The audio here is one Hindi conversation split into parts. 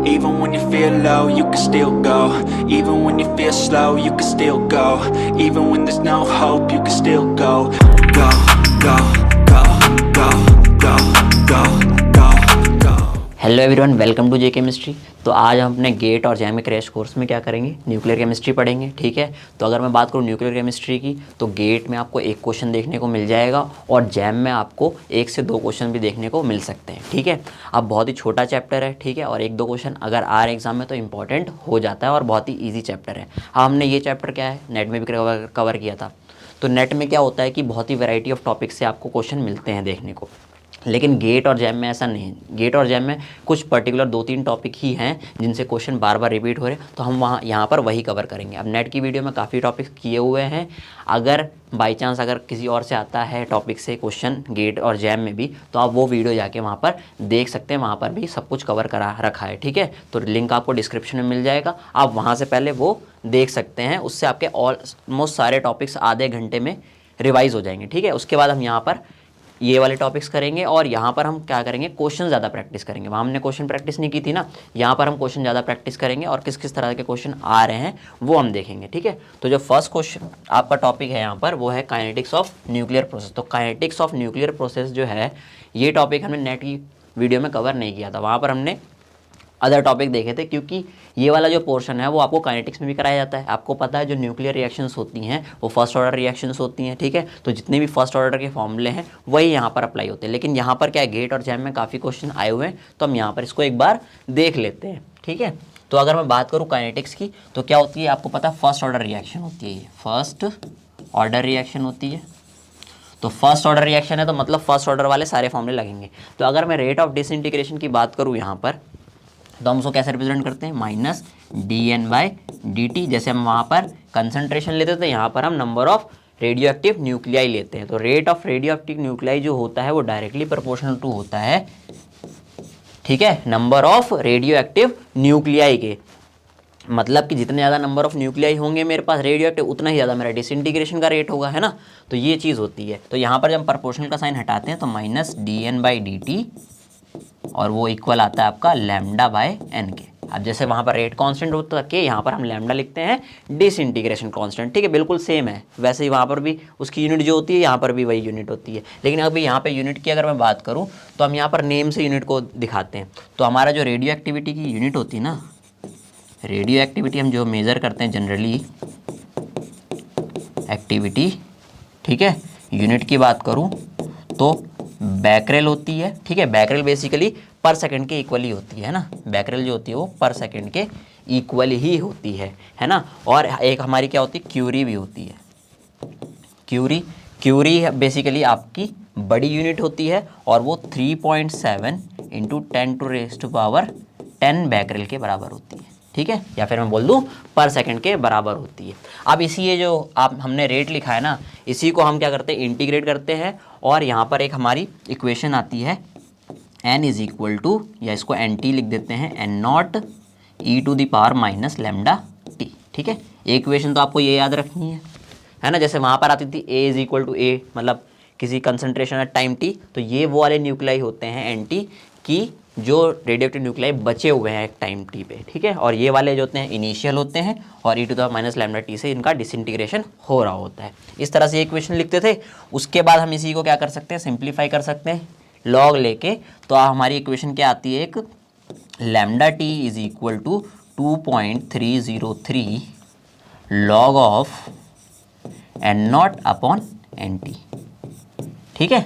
Even when you feel low, you can still go. Even when you feel slow, you can still go. Even when there's no hope, you can still go. Go, go, go, go, go, go, go, go. Hello everyone, welcome to J chemistry. तो आज हम अपने गेट और जैम क्रैश कोर्स में क्या करेंगे, न्यूक्लियर केमिस्ट्री पढ़ेंगे। ठीक है, तो अगर मैं बात करूँ न्यूक्लियर केमिस्ट्री की, तो गेट में आपको एक क्वेश्चन देखने को मिल जाएगा और जैम में आपको 1 से 2 क्वेश्चन भी देखने को मिल सकते हैं। ठीक है, अब बहुत ही छोटा चैप्टर है। ठीक है, और 1-2 क्वेश्चन अगर आ रहे एग्जाम में तो इंपॉर्टेंट हो जाता है और बहुत ही ईजी चैप्टर है। हाँ, हमने ये चैप्टर क्या है नेट में भी कवर किया था। तो नेट में क्या होता है कि बहुत ही वैरायटी ऑफ टॉपिक से आपको क्वेश्चन मिलते हैं देखने को, लेकिन गेट और जैम में ऐसा नहीं है। गेट और जैम में कुछ पर्टिकुलर 2-3 टॉपिक ही हैं जिनसे क्वेश्चन बार बार रिपीट हो रहे हैं, तो हम यहाँ पर वही कवर करेंगे। अब नेट की वीडियो में काफ़ी टॉपिक्स किए हुए हैं। अगर बाई चांस अगर किसी और से आता है टॉपिक से क्वेश्चन गेट और जैम में भी, तो आप वो वीडियो जाके वहाँ पर देख सकते हैं। वहाँ पर भी सब कुछ कवर करा रखा है। ठीक है, तो लिंक आपको डिस्क्रिप्शन में मिल जाएगा, आप वहाँ से पहले वो देख सकते हैं। उससे आपके ऑलमोस्ट सारे टॉपिक्स आधे घंटे में रिवाइज़ हो जाएंगे। ठीक है, उसके बाद हम यहाँ पर ये वाले टॉपिक्स करेंगे और यहाँ पर हम क्या करेंगे, क्वेश्चन ज़्यादा प्रैक्टिस करेंगे। वहाँ हमने क्वेश्चन प्रैक्टिस नहीं की थी ना, यहाँ पर हम क्वेश्चन ज़्यादा प्रैक्टिस करेंगे और किस किस तरह के क्वेश्चन आ रहे हैं वो हम देखेंगे। ठीक है, तो जो फर्स्ट क्वेश्चन आपका टॉपिक है यहाँ पर वो है काइनेटिक्स ऑफ न्यूक्लियर प्रोसेस। तो काइनेटिक्स ऑफ न्यूक्लियर प्रोसेस जो है, ये टॉपिक हमने नेट की वीडियो में कवर नहीं किया था। वहाँ पर हमने अदर टॉपिक देखे थे, क्योंकि ये वाला जो पोर्शन है वो आपको काइनेटिक्स में भी कराया जाता है। आपको पता है जो न्यूक्लियर रिएक्शंस होती हैं वो फर्स्ट ऑर्डर रिएक्शंस होती हैं। ठीक है, तो जितने भी फर्स्ट ऑर्डर के फॉर्मूले हैं वही यहाँ पर अप्लाई होते हैं। लेकिन यहाँ पर क्या है, गेट और जैम में काफ़ी क्वेश्चन आए हुए हैं, तो हम यहाँ पर इसको एक बार देख लेते हैं। ठीक है, तो अगर मैं बात करूँ काइनेटिक्स की, तो क्या होती है आपको पता है, फर्स्ट ऑर्डर रिएक्शन होती है। ये फर्स्ट ऑर्डर रिएक्शन होती है। तो फर्स्ट ऑर्डर रिएक्शन है तो मतलब फर्स्ट ऑर्डर वाले सारे फॉर्मूले लगेंगे। तो अगर मैं रेट ऑफ डिसइंटीग्रेशन की बात करूँ यहाँ पर, तो हम उसको कैसे रिप्रेजेंट करते हैं, -dN/dt। जैसे हम वहाँ पर कंसंट्रेशन लेते थे, यहाँ पर हम number of radio active nuclei लेते हैं। तो rate of radio active nuclei जो होता है वो डायरेक्टली प्रोपोर्शनल टू होता है, ठीक है, number of radio active nuclei के। मतलब कि जितने ज़्यादा नंबर ऑफ न्यूक्लियाई होंगे मेरे पास रेडियो एक्टिव, उतना ही ज़्यादा मेरा डिसइंटीग्रेशन का रेट होगा, है ना। तो ये चीज़ होती है। तो यहाँ पर जब हम प्रोपोर्शनल का साइन हटाते हैं तो -dN/dt और वो इक्वल आता है आपका λ/n के। अब जैसे वहाँ पर रेट कांस्टेंट होता है के, यहाँ पर हम लैम्डा लिखते हैं डिसइंटीग्रेशन कांस्टेंट। ठीक है, बिल्कुल सेम है। वैसे ही वहाँ पर भी उसकी यूनिट जो होती है, यहाँ पर भी वही यूनिट होती है। लेकिन अभी यहाँ पे यूनिट की अगर मैं बात करूँ तो हम यहाँ पर नेम से यूनिट को दिखाते हैं। तो हमारा जो रेडियो एक्टिविटी की यूनिट होती है ना, रेडियो एक्टिविटी हम जो मेज़र करते हैं जनरली एक्टिविटी, ठीक है, यूनिट की बात करूँ तो बैकरेल होती है। ठीक है, बैकरेल बेसिकली पर सेकंड के इक्वली होती है ना। बैकरेल जो होती है वो पर सेकंड के इक्वल ही होती है ना। और एक हमारी क्या होती है, क्यूरी भी होती है। क्यूरी बेसिकली आपकी बड़ी यूनिट होती है और वो 3.7 × 10⁻10 बैकरेल के बराबर होती है। ठीक है, या फिर मैं बोल दूं पर सेकंड के बराबर होती है। अब इसी ये जो आप हमने रेट लिखा है ना, इसी को हम क्या करते हैं, इंटीग्रेट करते हैं। और यहाँ पर एक हमारी इक्वेशन आती है n = या इसको nt लिख देते हैं, n0 e⁻⁻ λt। ठीक है, इक्वेशन तो आपको ये याद रखनी है ना। जैसे वहाँ पर आती थी a = a, मतलब किसी कंसंट्रेशन एट टाइम t, तो ये वो वाले न्यूक्लियाई होते हैं nt की जो रेडियोएक्टिव न्यूक्लियाई बचे हुए हैं एक टाइम टी पे। ठीक है, और ये वाले जो होते हैं इनिशियल होते हैं और e⁻⁻ λt से इनका डिसइंटीग्रेशन हो रहा होता है। इस तरह से इक्वेशन लिखते थे। उसके बाद हम इसी को क्या कर सकते हैं, सिंप्लीफाई कर सकते हैं लॉग लेके। तो हमारी इक्वेशन क्या आती है, एक λt = 2.303 log of n0/nt। ठीक है,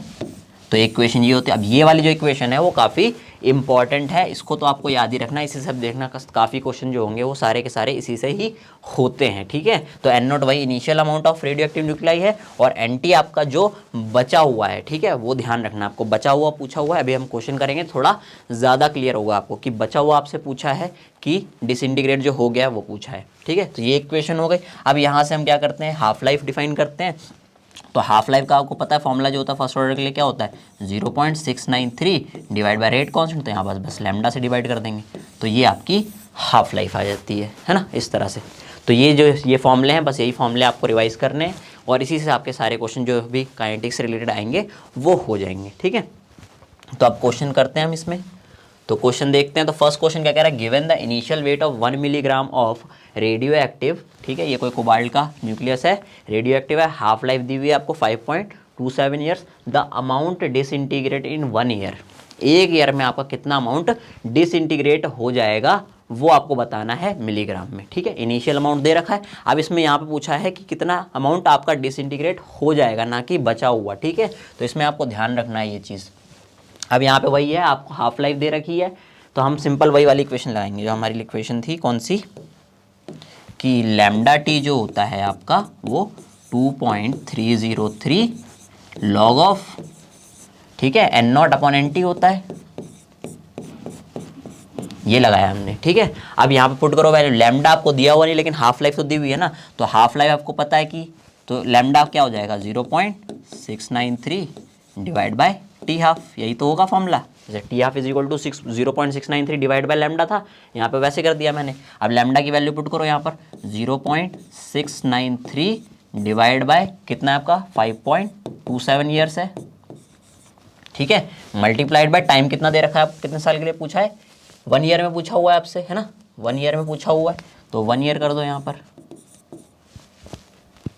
तो इक्वेशन ये होती है। अब ये वाली जो इक्वेशन है वो काफ़ी इंपॉर्टेंट है, इसको तो आपको याद ही रखना। इसी से अब देखना काफ़ी क्वेश्चन जो होंगे वो सारे के सारे इसी से ही होते हैं। ठीक है, तो n0 वही initial amount of radio active nuclei है और nt आपका जो बचा हुआ है। ठीक है, वो ध्यान रखना, आपको बचा हुआ पूछा हुआ है। अभी हम क्वेश्चन करेंगे, थोड़ा ज़्यादा क्लियर होगा आपको कि बचा हुआ आपसे पूछा है कि डिसइंटीग्रेट जो हो गया वो पूछा है। ठीक है, तो ये इक्वेशन हो गई। अब यहाँ से हम क्या करते हैं, हाफ लाइफ डिफाइन करते हैं। तो हाफ लाइफ का आपको पता है फॉर्मूला जो होता है फर्स्ट ऑर्डर के लिए क्या होता है, 0.693 डिवाइड बाय रेट कांस्टेंट। तो यहाँ बस लैम्डा से डिवाइड कर देंगे तो ये आपकी हाफ लाइफ आ जाती है ना, इस तरह से। तो ये फॉर्मूले हैं, बस यही फॉर्मूले आपको रिवाइज करने हैं और इसी से आपके सारे क्वेश्चन जो भी काइनेटिक्स से रिलेटेड आएंगे वो हो जाएंगे। ठीक है, तो अब क्वेश्चन करते हैं हम इसमें। तो क्वेश्चन देखते हैं। तो फर्स्ट क्वेश्चन क्या कह रहा है, given the initial weight of 1 milligram of radio active, ठीक है, ये कोई कोबाल्ट का न्यूक्लियस है, रेडियो एक्टिव है, हाफ लाइफ दी हुई है आपको 5.27 years, the amount disintegrate in 1 year, 1 year में आपका कितना अमाउंट डिसइंटीग्रेट हो जाएगा वो आपको बताना है मिलीग्राम में, ठीक है। इनिशियल अमाउंट दे रखा है, अब इसमें यहाँ पे पूछा है कि कितना अमाउंट आपका डिसइंटीग्रेट हो जाएगा, ना कि बचा हुआ, ठीक है। तो इसमें आपको ध्यान रखना है ये चीज़। अब यहाँ पे वही है, आपको हाफ लाइफ दे रखी है, तो हम सिंपल वही वाली इक्वेशन लगाएंगे जो हमारी इक्वेशन थी, कौन सी, कि लैम्डा टी जो होता है आपका वो 2.303 लॉग ऑफ, ठीक है, N nought upon N T होता है, ये लगाया हमने, ठीक है। अब यहाँ पे पुट करो वैल्यू, लैम्डा आपको दिया हुआ नहीं लेकिन हाफ लाइफ तो दी हुई है ना, तो हाफ लाइफ आपको पता है कि, तो लैम्डा क्या हो जाएगा 0.693 डिवाइड बाय टी हाफ, यही तो होगा फॉर्मूला। जैसे T half is equal to 0.693 divide by lambda था, यहाँ पे वैसे कर दिया मैंने। अब लैम्डा की वैल्यू पुट करो यहाँ पर 0.693 डिवाइड बाय कितना है आपका 5.27 ईयर्स है, ठीक है, मल्टीप्लाइड बाय टाइम कितना दे रखा है, आप कितने साल के लिए पूछा है, 1 ईयर में पूछा हुआ है आपसे, है ना, 1 ईयर में पूछा हुआ है, तो 1 ईयर कर दो यहाँ पर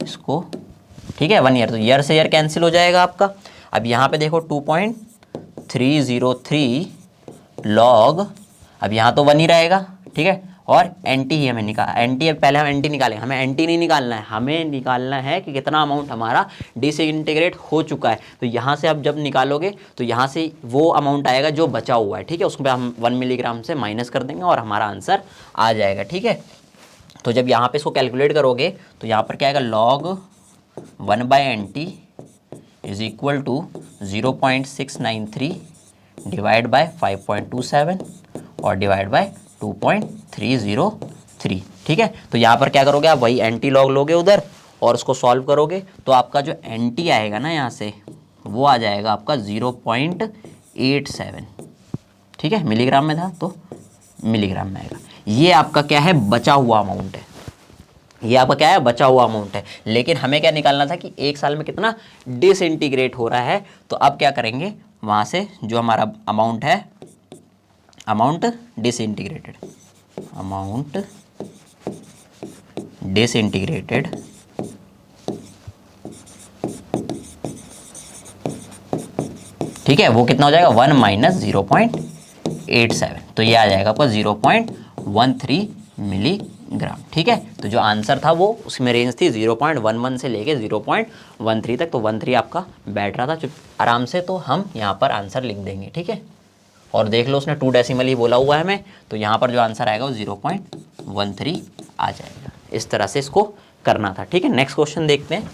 इसको, ठीक है, 1 ईयर, तो ईयर से ईयर कैंसिल हो जाएगा आपका। अब यहाँ पे देखो 2.303 लॉग, अब यहाँ तो 1 ही रहेगा, ठीक है, और एंटी ही हमें एंटी, पहले हम एंटी निकालेंगे, हमें एंटी नहीं निकालना है, हमें निकालना है कि कितना अमाउंट हमारा डिसइंटीग्रेट हो चुका है। तो यहाँ से आप जब निकालोगे तो यहाँ से वो अमाउंट आएगा जो बचा हुआ है, ठीक है, उसको हम 1 मिलीग्राम से माइनस कर देंगे और हमारा आंसर आ जाएगा, ठीक है। तो जब यहाँ पे इसको कैलकुलेट करोगे तो यहाँ पर क्या आएगा, log 1/NT is equal to 0.693 divide by 5.27 और डिवाइड बाय 2.303, ठीक है। तो यहाँ पर क्या करोगे आप, वही एंटी लॉग लोगे उधर और उसको सॉल्व करोगे, तो आपका जो एंटी आएगा ना यहाँ से वो आ जाएगा आपका 0.87, ठीक है, मिलीग्राम में था तो मिलीग्राम में आएगा। ये आपका क्या है, बचा हुआ अमाउंट है, ये आपका क्या है, बचा हुआ अमाउंट है। लेकिन हमें क्या निकालना था कि 1 साल में कितना डिसइंटीग्रेट हो रहा है। तो अब क्या करेंगे, वहाँ से जो हमारा अमाउंट है, अमाउंट डिसइंटीग्रेटेड, अमाउंट डिसइंटीग्रेटेड, ठीक है, वो कितना हो जाएगा 1 माइनस 0.87, तो ये आ जाएगा आपका 0.13 मिलीग्राम, ठीक है। तो जो आंसर था वो उसमें रेंज थी 0.11 से लेके 0.13 तक, तो 13 आपका बैठ रहा था आराम से, तो हम यहाँ पर आंसर लिख देंगे, ठीक है। और देख लो उसने 2 डेसिमल ही बोला हुआ है हमें, तो यहाँ पर जो आंसर आएगा वो 0.13 आ जाएगा। इस तरह से इसको करना था, ठीक है। नेक्स्ट क्वेश्चन देखते हैं।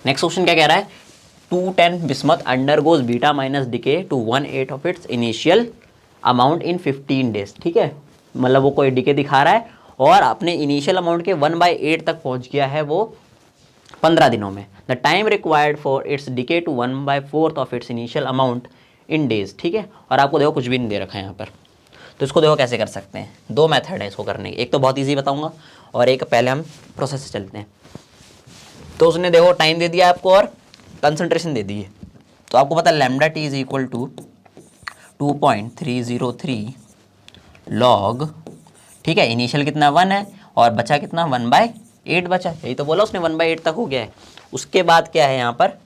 नेक्स्ट क्वेश्चन क्या कह रहा है, 210 bismuth undergoes beta minus decay to 1/8 of its initial amount in 15 days, ठीक है, मतलब वो कोई डिके दिखा रहा है और अपने इनिशियल अमाउंट के 1/8 तक पहुंच गया है वो 15 दिनों में। The time required for its decay to 1/4 of its initial amount in days, ठीक है। और आपको देखो कुछ भी नहीं दे रखा है यहाँ पर, तो इसको देखो कैसे कर सकते हैं। 2 मेथड है इसको करने के, एक तो बहुत ईजी बताऊंगा और एक पहले हम प्रोसेस से चलते हैं। तो उसने देखो टाइम दे दिया आपको और कंसंट्रेशन दे दी है, तो आपको पता है lambda T is equal to 2.303 log, ठीक है, इनिशियल कितना 1 है और बचा कितना 1/8 बचा, यही तो बोला उसने 1/8 तक हो गया है। उसके बाद क्या है यहाँ पर,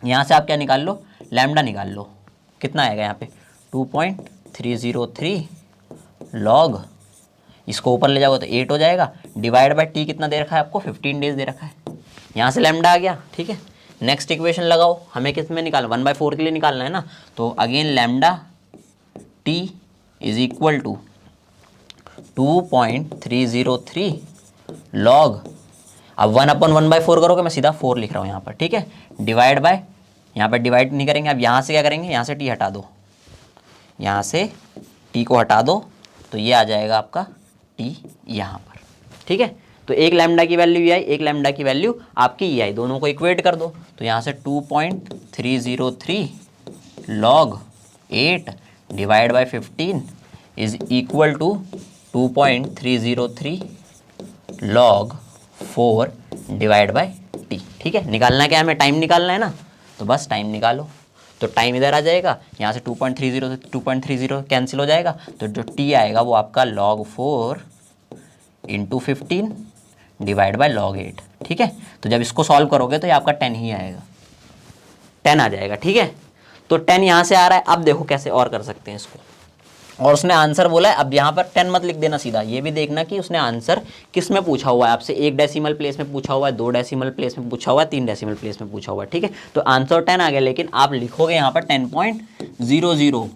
यहाँ से आप क्या निकाल लो, लैम्डा निकाल लो, कितना आएगा यहाँ पे 2.303 लॉग, इसको ऊपर ले जाओगे तो 8 हो जाएगा, डिवाइड बाय टी कितना दे रखा है आपको 15 डेज दे रखा है, यहाँ से लैम्डा आ गया, ठीक है। नेक्स्ट इक्वेशन लगाओ, हमें किस में निकालना, 1/4 के लिए निकालना है ना, तो again lambda T is equal to 2.303 log, अब 1/1/4 करोगे, मैं सीधा 4 लिख रहा हूँ यहाँ पर, ठीक है, डिवाइड बाय, यहाँ पर डिवाइड नहीं करेंगे, अब यहाँ से क्या करेंगे, यहाँ से टी हटा दो, यहाँ से टी को हटा दो, तो ये आ जाएगा आपका टी यहाँ पर, ठीक है। तो एक लैम्डा की वैल्यू ये आई, एक लैम्डा की वैल्यू आपकी ये आई, दोनों को इक्वेट कर दो, तो यहाँ से 2.303 log 8 divide by 15 is equal to 2.303 log 4 divide by T, ठीक है। निकालना क्या है हमें, टाइम निकालना है ना, तो बस टाइम निकालो। तो टाइम इधर आ जाएगा, यहाँ से 2.30 से 2.30 कैंसिल हो जाएगा, तो जो t आएगा वो आपका log 4 into 15 divide by log 8। ठीक है, तो जब इसको सॉल्व करोगे तो ये आपका 10 ही आएगा, 10 आ जाएगा। ठीक है, तो 10 यहाँ से आ रहा है। अब देखो कैसे और कर सकते हैं इसको, और उसने आंसर बोला है। अब यहाँ पर 10 मत लिख देना सीधा, ये भी देखना कि उसने आंसर किस में पूछा हुआ है आपसे, 1 डेसिमल प्लेस में पूछा हुआ है, 2 डेसिमल प्लेस में पूछा हुआ है, 3 डेसिमल प्लेस में पूछा हुआ है। ठीक है, तो आंसर 10 आ गया, लेकिन आप लिखोगे यहाँ पर 10.00।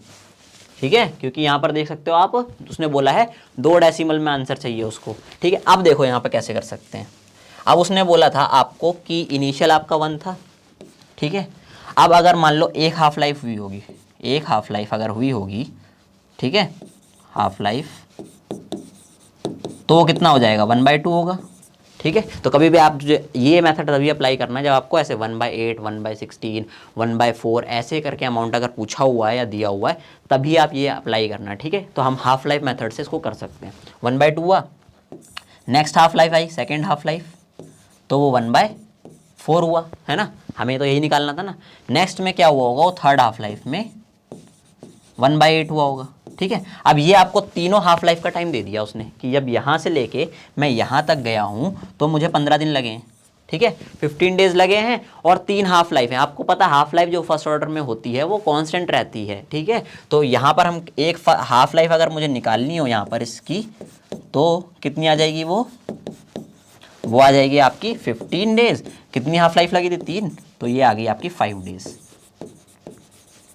ठीक है, क्योंकि यहाँ पर देख सकते हो आप, उसने बोला है 2 डेसिमल में आंसर चाहिए उसको। ठीक है, अब देखो यहाँ पर कैसे कर सकते हैं। अब उसने बोला था आपको कि इनिशियल आपका 1 था। ठीक है, अब अगर मान लो एक हाफ लाइफ हुई होगी, एक हाफ लाइफ अगर हुई होगी, ठीक है, हाफ लाइफ, तो वो कितना हो जाएगा, 1/2 होगा। ठीक है, तो कभी भी आप जो ये मेथड तभी अप्लाई करना जब आपको ऐसे 1/8, 1/16, 1/4 ऐसे करके अमाउंट अगर पूछा हुआ है या दिया हुआ है, तभी आप ये अप्लाई करना। ठीक है, तो हम हाफ लाइफ मेथड से इसको कर सकते हैं। 1/2 हुआ, next half life I, second half life, तो वो 1/4 हुआ, है ना, हमें तो यही निकालना था ना। नेक्स्ट में क्या हुआ होगा, वो थर्ड हाफ लाइफ में 1/8 हुआ होगा। ठीक है, अब ये आपको तीनों हाफ लाइफ का टाइम दे दिया उसने कि जब यहाँ से लेके मैं यहाँ तक गया हूँ तो मुझे 15 दिन लगे हैं। ठीक है, 15 डेज लगे हैं और 3 हाफ लाइफ है। आपको पता हाफ लाइफ जो फर्स्ट ऑर्डर में होती है वो कांस्टेंट रहती है। ठीक है, तो यहाँ पर हम एक हाफ लाइफ अगर मुझे निकालनी हो यहाँ पर इसकी, तो कितनी आ जाएगी, वो आ जाएगी आपकी 15 डेज। कितनी हाफ लाइफ लगी थी, 3, तो ये आ गई आपकी 5 डेज।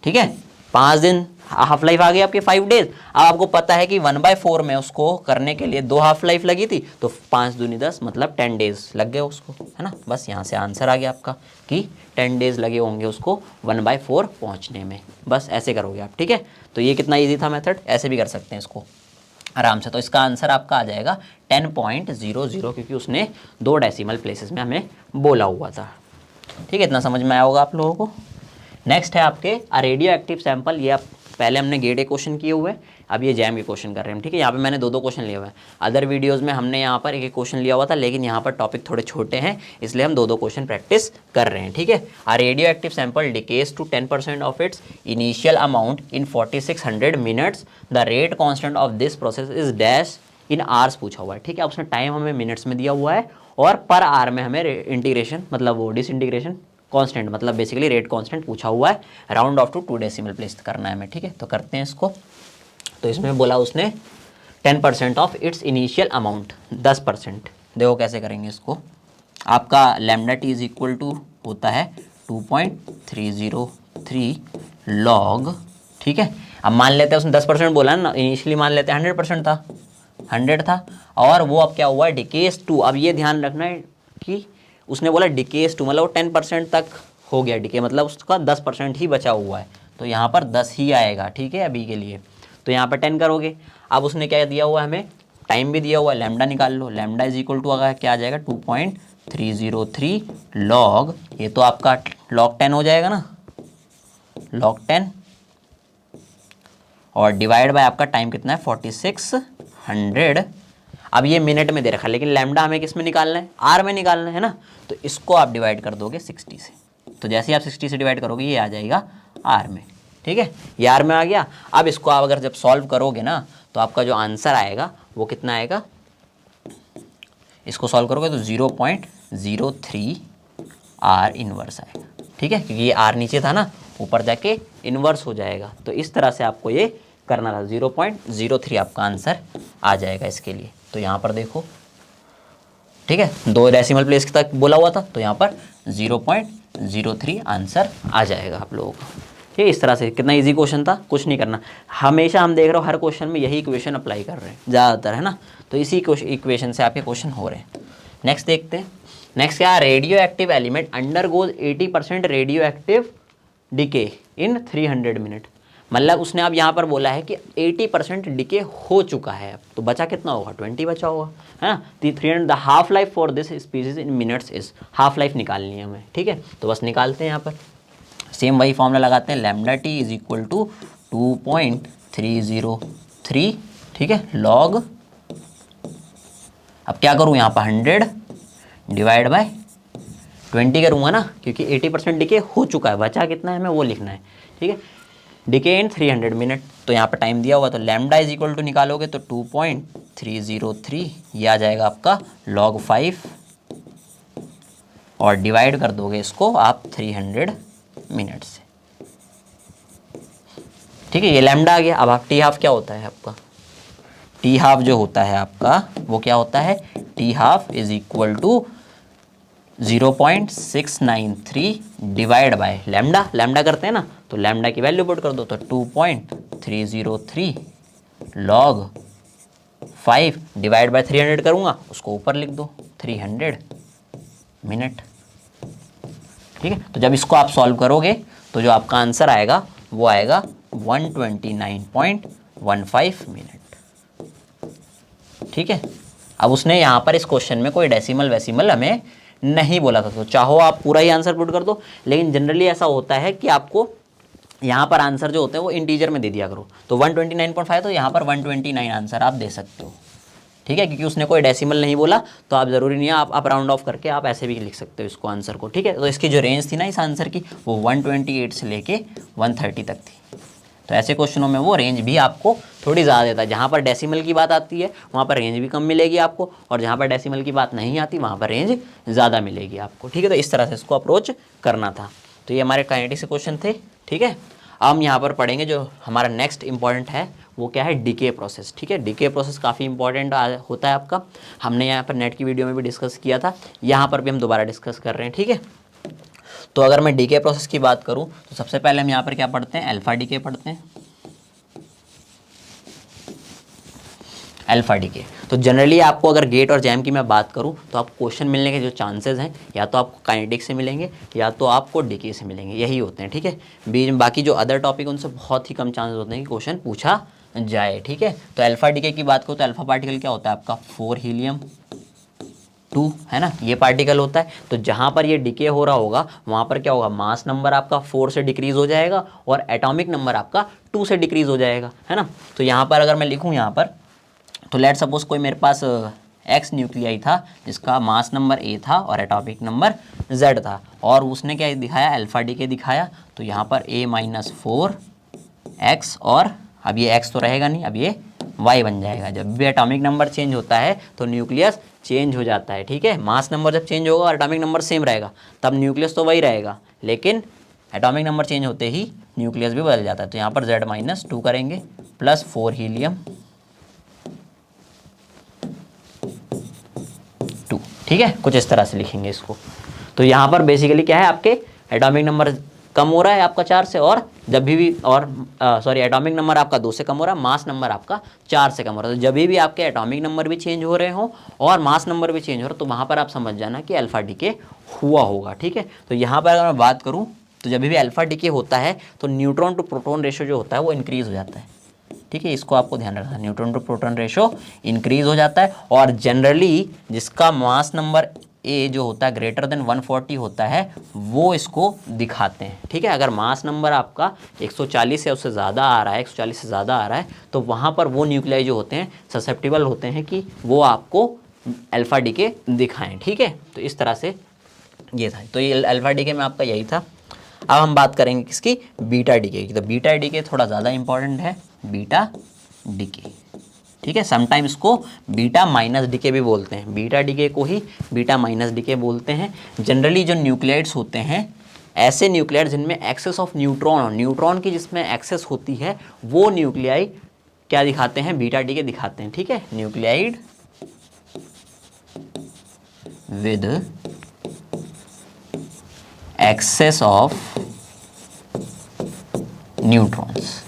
ठीक है, 5 दिन हाफ लाइफ आ गई आपकी 5 डेज। अब आपको पता है कि 1/4 में उसको करने के लिए 2 हाफ लाइफ लगी थी, तो 5 दूनी 10 मतलब 10 डेज लग गए उसको, है ना। बस यहाँ से आंसर आ गया आपका कि 10 डेज लगे होंगे उसको 1/4 पहुँचने में। बस ऐसे करोगे आप। ठीक है, तो ये कितना ईजी था मेथड, ऐसे भी कर सकते हैं इसको आराम से। तो इसका आंसर आपका आ जाएगा 10.00, क्योंकि उसने 2 डेसिमल प्लेसेस में हमें बोला हुआ था। ठीक है, इतना समझ में आया होगा आप लोगों को। नेक्स्ट है आपके रेडियो एक्टिव सैंपल। ये आप पहले हमने गेट एक क्वेश्चन किए हुए हैं, अब ये जैम के क्वेश्चन कर रहे हैं। ठीक है, यहाँ पे मैंने 2 क्वेश्चन लिए हुए हैं। अदर वीडियोस में हमने यहाँ पर एक क्वेश्चन लिया हुआ था, लेकिन यहाँ पर टॉपिक थोड़े छोटे हैं, इसलिए हम 2 क्वेश्चन प्रैक्टिस कर रहे हैं। ठीक है, radioactive sample decays to 10% of its initial amount in 4600 minutes. The rate constant of this process is dash in hours पूछा हुआ है। ठीक है, उसने टाइम हमें मिनट्स में दिया हुआ है और पर आवर में हमें इंटीग्रेशन मतलब वो डिसइंटीग्रेशन कांस्टेंट मतलब बेसिकली रेट कांस्टेंट पूछा हुआ है। Round off to 2 decimal place करना है हमें। ठीक है, तो करते हैं इसको। तो इसमें बोला उसने 10% ऑफ इट्स इनिशियल अमाउंट, 10%। देखो कैसे करेंगे इसको। आपका lambda T is equal to होता है 2.303 लॉग। ठीक है, अब मान लेते हैं उसने 10% बोला है ना, इनिशियली मान लेते हैं 100% था, 100 था, और वो अब क्या हुआ है, डिकेज टू। अब ये ध्यान रखना है कि उसने बोला डिकेज टू, मतलब वो 10% तक हो गया डिके, मतलब उसका 10% ही बचा हुआ है, तो यहाँ पर 10 ही आएगा। ठीक है, अभी के लिए तो यहाँ पर 10 करोगे। अब उसने क्या दिया हुआ है, हमें टाइम भी दिया हुआ है, लैम्डा निकाल लो। लैम्डा इज इक्वल टू अगर क्या आ जाएगा 2.303 लॉग, ये तो आपका लॉग 10 हो जाएगा ना, लॉग 10, और डिवाइड बाय आपका टाइम कितना है 4600। अब ये मिनट में दे रखा है, लेकिन लैम्डा हमें किस में निकालना है, आर में निकालना है ना, तो इसको आप डिवाइड कर दोगे 60 से। तो जैसे ही आप 60 से डिवाइड करोगे ये आ जाएगा आर में। ठीक है, ये आर में आ गया। अब इसको आप अगर जब सॉल्व करोगे ना, तो आपका जो आंसर आएगा वो कितना आएगा, इसको सॉल्व करोगे तो 0.03 आर इनवर्स आएगा। ठीक है, क्योंकि ये आर नीचे था ना, ऊपर जाके इनवर्स हो जाएगा। तो इस तरह से आपको ये करना था, 0.03 आपका आंसर आ जाएगा इसके लिए। तो यहाँ पर देखो, ठीक है, 2 डेसिमल प्लेस तक बोला हुआ था, तो यहाँ पर 0.03 आंसर आ जाएगा आप लोगों का। ये इस तरह से कितना इजी क्वेश्चन था, कुछ नहीं करना। हमेशा हम देख रहे हो हर क्वेश्चन में यही इक्वेशन अप्लाई कर रहे हैं ज़्यादातर, है ना, तो इसी इक्वेशन से आपके क्वेश्चन हो रहे हैं। नेक्स्ट देखते हैं। नेक्स्ट क्या, radio active element undergoes 80% radio active decay in 300 minute. मतलब उसने अब यहाँ पर बोला है कि 80% डिके हो चुका है, अब तो बचा कितना होगा, 20 बचा होगा, है ना। 300 the half life for this species in minutes is, half life निकालनी है हमें। ठीक है, तो बस निकालते हैं यहाँ पर, सेम वही फॉर्मूला लगाते हैं, lambda T is equal to 2.303। ठीक है, लॉग, अब क्या करूँ यहाँ पर 100 डिवाइड बाय 20 करूँगा ना, क्योंकि 80% डिके हो चुका है, बचा कितना है हमें वो लिखना है, ठीक है। डिके इन 300 मिनट, तो यहाँ पर टाइम दिया हुआ, तो लैम्डा इज इक्वल टू निकालोगे तो 2.303, ये आ जाएगा आपका log 5, और डिवाइड कर दोगे इसको आप 300 मिनट से, ठीक है। ये लैम्डा आ गया। अब आप टी हाफ क्या होता है आपका, टी हाफ जो होता है आपका वो क्या होता है, T half is equal to 0.693 divide by lambda, lambda करते हैं ना, तो लैम्डा की वैल्यू पुट कर दो, तो 2.303 log 5 डिवाइड बाय 300 करूँगा, उसको ऊपर लिख दो 300 मिनट, ठीक है। तो जब इसको आप सॉल्व करोगे तो जो आपका आंसर आएगा वो आएगा 129.15 मिनट, ठीक है। अब उसने यहाँ पर इस क्वेश्चन में कोई डेसिमल वेसिमल हमें नहीं बोला था, तो चाहो आप पूरा ही आंसर पुट कर दो, लेकिन जनरली ऐसा होता है कि आपको यहाँ पर आंसर जो होते हैं वो इंटीजर में दे दिया करो, तो 129.5, तो यहाँ पर 129 आंसर आप दे सकते हो, ठीक है, क्योंकि उसने कोई डेसिमल नहीं बोला, तो आप ज़रूरी नहीं है आप राउंड ऑफ करके आप ऐसे भी लिख सकते हो इसको आंसर को, ठीक है। तो इसकी जो रेंज थी ना इस आंसर की, वो 128 से लेके 130 तक थी। तो ऐसे क्वेश्चनों में वो रेंज भी आपको थोड़ी ज़्यादा देता है, जहाँ पर डेसिमल की बात आती है वहाँ पर रेंज भी कम मिलेगी आपको, और जहाँ पर डेसिमल की बात नहीं आती वहाँ पर रेंज ज़्यादा मिलेगी आपको, ठीक है। तो इस तरह से इसको अप्रोच करना था। तो ये हमारे काइनेटिक्स के क्वेश्चन थे, ठीक है। हम यहाँ पर पढ़ेंगे जो हमारा नेक्स्ट इंपॉर्टेंट है वो क्या है, डीके प्रोसेस, ठीक है। डीके प्रोसेस काफ़ी इंपॉर्टेंट होता है आपका, हमने यहाँ पर नेट की वीडियो में भी डिस्कस किया था, यहाँ पर भी हम दोबारा डिस्कस कर रहे हैं, ठीक है। तो अगर मैं डीके प्रोसेस की बात करूँ तो सबसे पहले हम यहाँ पर क्या पढ़ते हैं, अल्फा डीके पढ़ते हैं, अल्फा डीके। तो जनरली आपको अगर गेट और जैम की मैं बात करूँ तो आपको क्वेश्चन मिलने के जो चांसेस हैं या तो आपको काइनेटिक्स से मिलेंगे या तो आपको डीके से मिलेंगे, यही होते हैं, ठीक है। बीच में बाकी जो अदर टॉपिक उनसे बहुत ही कम चांसेस होते हैं कि क्वेश्चन पूछा जाए, ठीक है। तो अल्फा डीके की बात करूँ तो अल्फा पार्टिकल क्या होता है आपका 4 हीलियम 2, है ना, ये पार्टिकल होता है। तो जहाँ पर ये डिके हो रहा होगा वहाँ पर क्या होगा, मास नंबर आपका 4 से डिक्रीज़ हो जाएगा और एटॉमिक नंबर आपका 2 से डिक्रीज़ हो जाएगा, है ना। तो यहाँ पर अगर मैं लिखूँ यहाँ पर, तो लेट सपोज कोई मेरे पास एक्स न्यूक्लियाई था जिसका मास नंबर ए था और एटॉमिक नंबर जेड था, और उसने क्या दिखाया, अल्फा डीके दिखाया। तो यहाँ पर a-4x, और अब ये x तो रहेगा नहीं, अब ये y बन जाएगा। जब भी एटॉमिक नंबर चेंज होता है तो न्यूक्लियस चेंज हो जाता है, ठीक है। मास नंबर जब चेंज होगा और एटॉमिक नंबर सेम रहेगा तब न्यूक्लियस तो वही रहेगा, लेकिन एटॉमिक नंबर चेंज होते ही न्यूक्लियस भी बदल जाता है। तो यहाँ पर Z-2 करेंगे प्लस 4 हीलियम 2, ठीक है, कुछ इस तरह से लिखेंगे इसको। तो यहाँ पर बेसिकली क्या है, आपके एटॉमिक नंबर कम हो रहा है आपका 4 से, और जब भी और एटॉमिक नंबर आपका 2 से कम हो रहा है, मास नंबर आपका 4 से कम हो रहा है। तो जब भी आपके एटॉमिक नंबर भी चेंज हो रहे हो और मास नंबर भी चेंज हो रहा है, तो वहाँ पर आप समझ जाना कि अल्फा डीके हुआ होगा, ठीक है। तो यहाँ पर अगर मैं बात करूँ तो जब भी अल्फा डीके होता है तो न्यूट्रॉन टू प्रोटॉन रेशो जो होता है वो इंक्रीज़ हो जाता है, ठीक है। इसको आपको ध्यान रखना, neutron to proton ratio increase हो जाता है, और जनरली जिसका मास नंबर ए जो होता है ग्रेटर देन 140 होता है वो इसको दिखाते हैं, ठीक है। अगर मास नंबर आपका 140 या उससे ज़्यादा आ रहा है, 140 से ज़्यादा आ रहा है, तो वहाँ पर वो न्यूक्लियाई जो होते हैं ससेप्टिबल होते हैं कि वो आपको अल्फा डीके दिखाएं, ठीक है। तो इस तरह से ये था, तो ये अल्फा डीके में आपका यही था। अब हम बात करेंगे किसकी, बीटा डीके की। तो बीटा डीके थोड़ा ज़्यादा इंपॉर्टेंट है, बीटा डीके, ठीक है। समटाइम इसको बीटा माइनस डीके भी बोलते हैं, बीटा डीके को ही बीटा माइनस डीके बोलते हैं। जनरली जो न्यूक्लियाइड्स होते हैं, ऐसे न्यूक्लियाइड जिनमें एक्सेस ऑफ न्यूट्रॉन, न्यूट्रॉन की जिसमें एक्सेस होती है, वो न्यूक्लियाई क्या दिखाते हैं, बीटा डीके दिखाते हैं, ठीक है। Nuclide with excess of neutrons,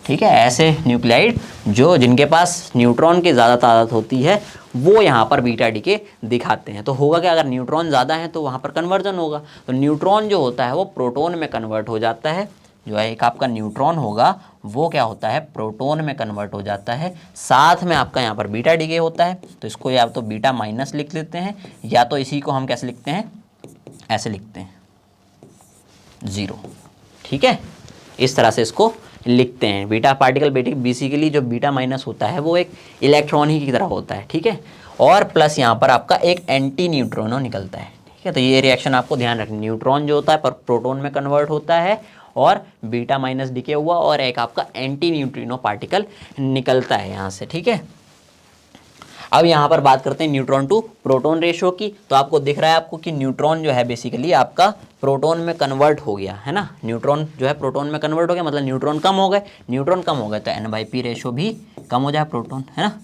ठीक है। ऐसे न्यूक्लियाइड जो जिनके पास न्यूट्रॉन की ज़्यादा तादाद होती है वो यहाँ पर बीटा डीके दिखाते हैं। तो होगा क्या, अगर न्यूट्रॉन ज़्यादा है तो वहाँ पर कन्वर्जन होगा, तो न्यूट्रॉन जो होता है वो प्रोटॉन में कन्वर्ट हो जाता है। जो है एक आपका न्यूट्रॉन होगा वो क्या होता है, प्रोटॉन में कन्वर्ट हो जाता है। साथ में आपका यहाँ पर बीटा डीके होता है, तो इसको या तो बीटा माइनस लिख लेते हैं, या तो इसी को हम कैसे लिखते हैं, ऐसे लिखते हैं 0, ठीक है। इस तरह से इसको लिखते हैं। बीटा पार्टिकल बेसिकली जो बीटा माइनस होता है वो एक इलेक्ट्रॉन ही की तरह होता है, ठीक है। और प्लस यहाँ पर आपका एक एंटी न्यूट्रॉनो निकलता है। ठीक है, तो ये रिएक्शन आपको ध्यान रखना, न्यूट्रॉन जो होता है पर प्रोटॉन में कन्वर्ट होता है और बीटा माइनस डीके हुआ और एक आपका एंटी न्यूट्रिनो पार्टिकल निकलता है यहाँ से। ठीक है, अब यहाँ पर बात करते हैं न्यूट्रॉन टू प्रोटॉन रेशो की। तो आपको दिख रहा है आपको कि न्यूट्रॉन जो है बेसिकली आपका प्रोटॉन में कन्वर्ट हो गया है ना, न्यूट्रॉन जो है प्रोटॉन में कन्वर्ट हो गया, मतलब न्यूट्रॉन कम हो गए, न्यूट्रॉन कम हो गए तो n/p रेशो भी कम हो जाए प्रोटॉन, है ना,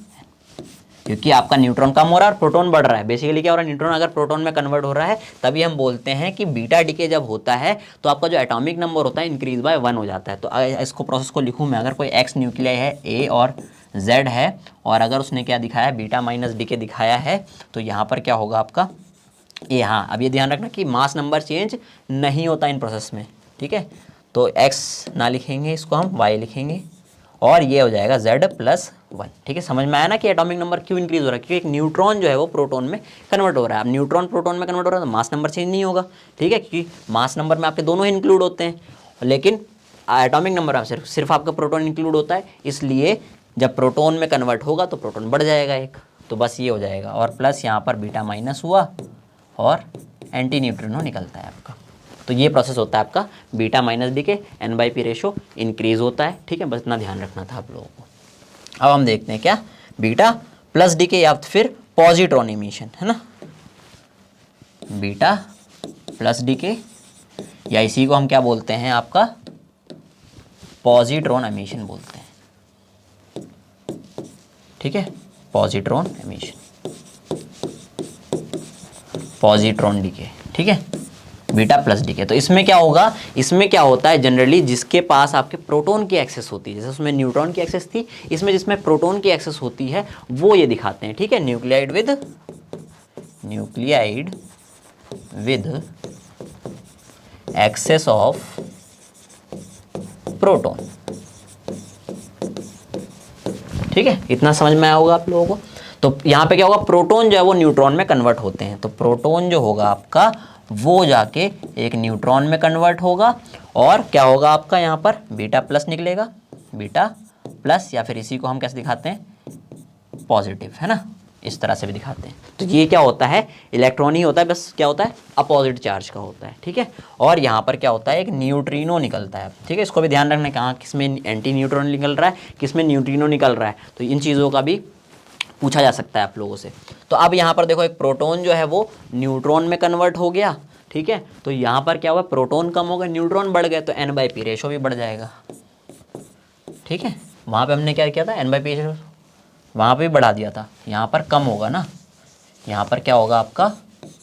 क्योंकि आपका न्यूट्रॉन कम हो रहा है और प्रोटॉन बढ़ रहा है। बेसिकली क्या हो रहा है, न्यूट्रॉन अगर प्रोटॉन में कन्वर्ट हो रहा है तभी हम बोलते हैं कि बीटा डीके जब होता है तो आपका जो एटॉमिक नंबर होता है इंक्रीज बाय 1 हो जाता है। तो इसको प्रोसेस को लिखूँ मैं, अगर कोई एक्स न्यूक्लियाई है ए और जेड है और अगर उसने क्या दिखाया है बीटा माइनस डीके दिखाया है तो यहाँ पर क्या होगा आपका ए। हाँ, अब ये ध्यान रखना कि मास नंबर चेंज नहीं होता इन प्रोसेस में। ठीक है, तो एक्स ना लिखेंगे, इसको हम वाई लिखेंगे और ये हो जाएगा Z+1। ठीक है, समझ में आया ना कि एटॉमिक नंबर क्यों इंक्रीज हो रहा है, क्योंकि एक न्यूट्रॉन जो है वो प्रोटॉन में कन्वर्ट हो रहा है। अब न्यूट्रॉन प्रोटॉन में कन्वर्ट हो रहा है तो मास नंबर चेंज नहीं होगा। ठीक है, क्योंकि मास नंबर में आपके दोनों ही इंक्लूड होते हैं, लेकिन एटॉमिक नंबर में सिर्फ आपका प्रोटॉन इंक्लूड होता है, इसलिए जब प्रोटॉन में कन्वर्ट होगा तो प्रोटॉन बढ़ जाएगा एक, तो बस ये हो जाएगा। और प्लस यहाँ पर बीटा माइनस हुआ और एंटी न्यूट्रिनो निकलता है आपका। तो ये प्रोसेस होता है आपका बीटा माइनस डी के n/p रेशो इंक्रीज होता है। ठीक है, बस इतना ध्यान रखना था आप लोगों को। अब हम देखते हैं क्या बीटा प्लस डी के या फिर पॉजिट्रॉन एमिशन, है ना, बीटा प्लस डी के या इसी को हम क्या बोलते हैं आपका पॉजिट्रॉन एमिशन बोलते हैं। ठीक है, पॉजिट्रॉन एमिशन, पॉजिट्रॉन डीके। ठीक है, बीटा प्लस डीके। तो इसमें क्या होगा, इसमें क्या होता है जनरली जिसके पास आपके प्रोटॉन की एक्सेस होती है, जैसे उसमें न्यूट्रॉन की एक्सेस थी, इसमें जिसमें प्रोटॉन की एक्सेस होती है वो ये दिखाते हैं। ठीक है, nuclide with excess of proton. ठीक है, इतना समझ में आया होगा आप लोगों को। तो यहाँ पे क्या होगा, प्रोटॉन जो है वो न्यूट्रॉन में कन्वर्ट होते हैं, तो प्रोटॉन जो होगा आपका वो जाके एक न्यूट्रॉन में कन्वर्ट होगा और क्या होगा आपका यहाँ पर बीटा प्लस निकलेगा, बीटा प्लस, या फिर इसी को हम कैसे दिखाते हैं पॉजिटिव, है ना, इस तरह से भी दिखाते हैं। तो ये क्या होता है, इलेक्ट्रॉन ही होता है, बस क्या होता है अपोजिट चार्ज का होता है। ठीक है, और यहाँ पर क्या होता है एक न्यूट्रिनो निकलता है। ठीक है, इसको भी ध्यान रखना, कहाँ किसमें एंटी न्यूट्रॉन निकल रहा है, किसमें न्यूट्रिनो निकल रहा है, तो इन चीज़ों का भी पूछा जा सकता है आप लोगों से। तो अब यहाँ पर देखो एक प्रोटॉन जो है वो न्यूट्रॉन में कन्वर्ट हो गया। ठीक है, तो यहाँ पर क्या हुआ, प्रोटॉन कम हो गए, न्यूट्रॉन बढ़ गए, तो n/p रेशो भी बढ़ जाएगा। ठीक है, वहाँ पे हमने क्या किया था, n/p रेशो वहाँ पे बढ़ा दिया था, यहाँ पर कम होगा ना, यहाँ पर क्या होगा आपका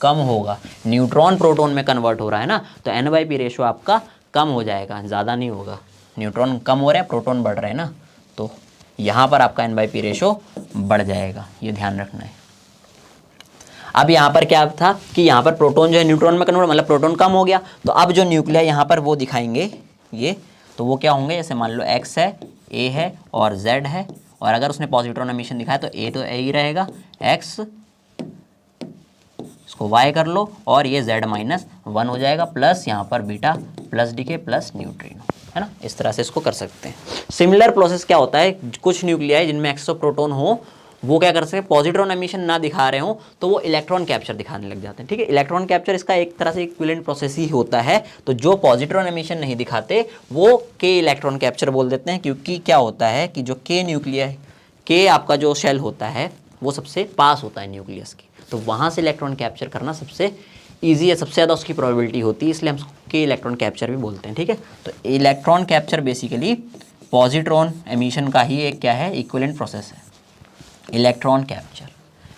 कम होगा, न्यूट्रॉन प्रोटॉन में कन्वर्ट हो रहा है ना, तो n/p रेशो आपका कम हो जाएगा, ज़्यादा नहीं होगा। न्यूट्रॉन कम हो रहे हैं, प्रोटॉन बढ़ रहे हैं ना, तो यहाँ पर आपका n/p रेशो बढ़ जाएगा, ये ध्यान रखना है। अब यहाँ पर क्या था कि यहाँ पर प्रोटॉन जो है न्यूट्रॉन में कन्वर्ट, मतलब प्रोटॉन कम हो गया, तो अब जो न्यूक्लिया यहाँ पर वो दिखाएंगे ये, तो वो क्या होंगे, जैसे मान लो x है, a है और z है, और अगर उसने पॉजिट्रॉन एमिशन दिखाया तो a तो a ही रहेगा, x इसको y कर लो और ये Z-1 हो जाएगा, प्लस यहाँ पर बीटा प्लस डी के प्लस न्यूट्रिनो, है ना, इस तरह से इसको कर सकते हैं। सिमिलर प्रोसेस क्या होता है, कुछ न्यूक्लियाई जिनमें एक्सेस ऑफ प्रोटॉन हो वो क्या कर सकते हैं, पॉजिट्रॉन एमिशन ना दिखा रहे हो तो वो इलेक्ट्रॉन कैप्चर दिखाने लग जाते हैं। ठीक है, इलेक्ट्रॉन कैप्चर इसका एक तरह से इक्विवेलेंट प्रोसेस ही होता है। तो जो पॉजिट्रॉन एमिशन नहीं दिखाते वो के इलेक्ट्रॉन कैप्चर बोल देते हैं, क्योंकि क्या होता है कि जो के न्यूक्लियर के आपका जो शेल होता है वो सबसे पास होता है न्यूक्लियस की, तो वहाँ से इलेक्ट्रॉन कैप्चर करना सबसे ईजी है, सबसे ज़्यादा उसकी प्रोबेबिलिटी होती है, इसलिए हम के इलेक्ट्रॉन कैप्चर भी बोलते हैं। ठीक है, तो electron capture basically positron emission का ही एक क्या है इक्विवेलेंट प्रोसेस है, इलेक्ट्रॉन कैप्चर।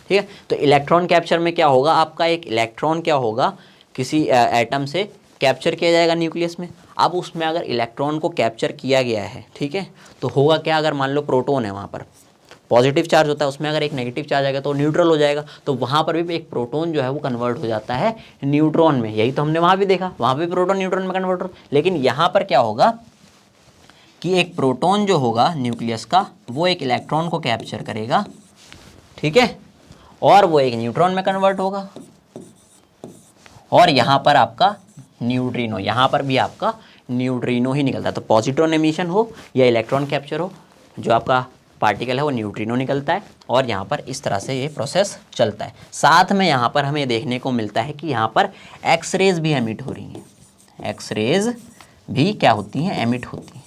ठीक है, तो इलेक्ट्रॉन कैप्चर में क्या होगा, आपका एक इलेक्ट्रॉन क्या होगा किसी एटम से कैप्चर किया जाएगा न्यूक्लियस में। अब उसमें अगर इलेक्ट्रॉन को कैप्चर किया गया है, ठीक है, तो होगा क्या, अगर मान लो प्रोटॉन है, वहाँ पर पॉजिटिव चार्ज होता है, उसमें अगर एक नेगेटिव चार्ज आएगा तो न्यूट्रल हो जाएगा, तो वहाँ पर भी एक प्रोटॉन जो है वो कन्वर्ट हो जाता है न्यूट्रॉन में। यही तो हमने वहाँ भी देखा, वहाँ भी प्रोटॉन न्यूट्रॉन में कन्वर्ट हो। लेकिन यहाँ पर क्या होगा कि एक प्रोटॉन जो होगा न्यूक्लियस का वो एक इलेक्ट्रॉन को कैप्चर करेगा, ठीक है, और वो एक न्यूट्रॉन में कन्वर्ट होगा, और यहाँ पर आपका न्यूट्रिनो, यहाँ पर भी आपका न्यूट्रिनो ही निकलता है। तो पॉजिट्रॉन एमिशन हो या इलेक्ट्रॉन कैप्चर हो, जो आपका पार्टिकल है वो न्यूट्रिनो निकलता है और यहाँ पर इस तरह से ये प्रोसेस चलता है। साथ में यहाँ पर हमें देखने को मिलता है कि यहाँ पर एक्स रेज भी एमिट हो रही हैं, एक्स रेज भी क्या होती हैं, एमिट होती हैं।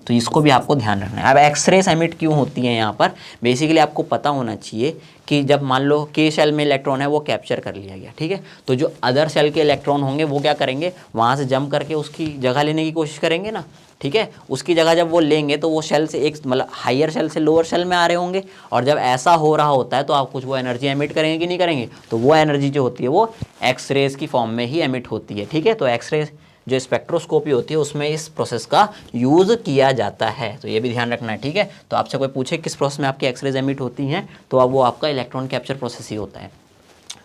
तो इसको भी आपको ध्यान रखना है। अब एक्सरेस एमिट क्यों होती हैं यहाँ पर, बेसिकली आपको पता होना चाहिए कि जब मान लो के सेल में इलेक्ट्रॉन है वो कैप्चर कर लिया गया, ठीक है, तो जो अदर सेल के इलेक्ट्रॉन होंगे वो क्या करेंगे, वहाँ से जंप करके उसकी जगह लेने की कोशिश करेंगे ना, ठीक है। उसकी जगह जब वो लेंगे तो वो सेल से एक मतलब हायर सेल से लोअर सेल में आ रहे होंगे, और जब ऐसा हो रहा होता है तो आप कुछ वो एनर्जी एमिट करेंगे कि नहीं करेंगे, तो वो एनर्जी जो होती है वो एक्सरेज की फॉर्म में ही एमिट होती है, ठीक है। तो एक्सरेज जो स्पेक्ट्रोस्कोपी होती है उसमें इस प्रोसेस का यूज़ किया जाता है, तो ये भी ध्यान रखना है, ठीक है। तो आपसे कोई पूछे किस प्रोसेस में आपकी एक्सरेज एमिट होती हैं, तो अब वो आपका इलेक्ट्रॉन कैप्चर प्रोसेस ही होता है,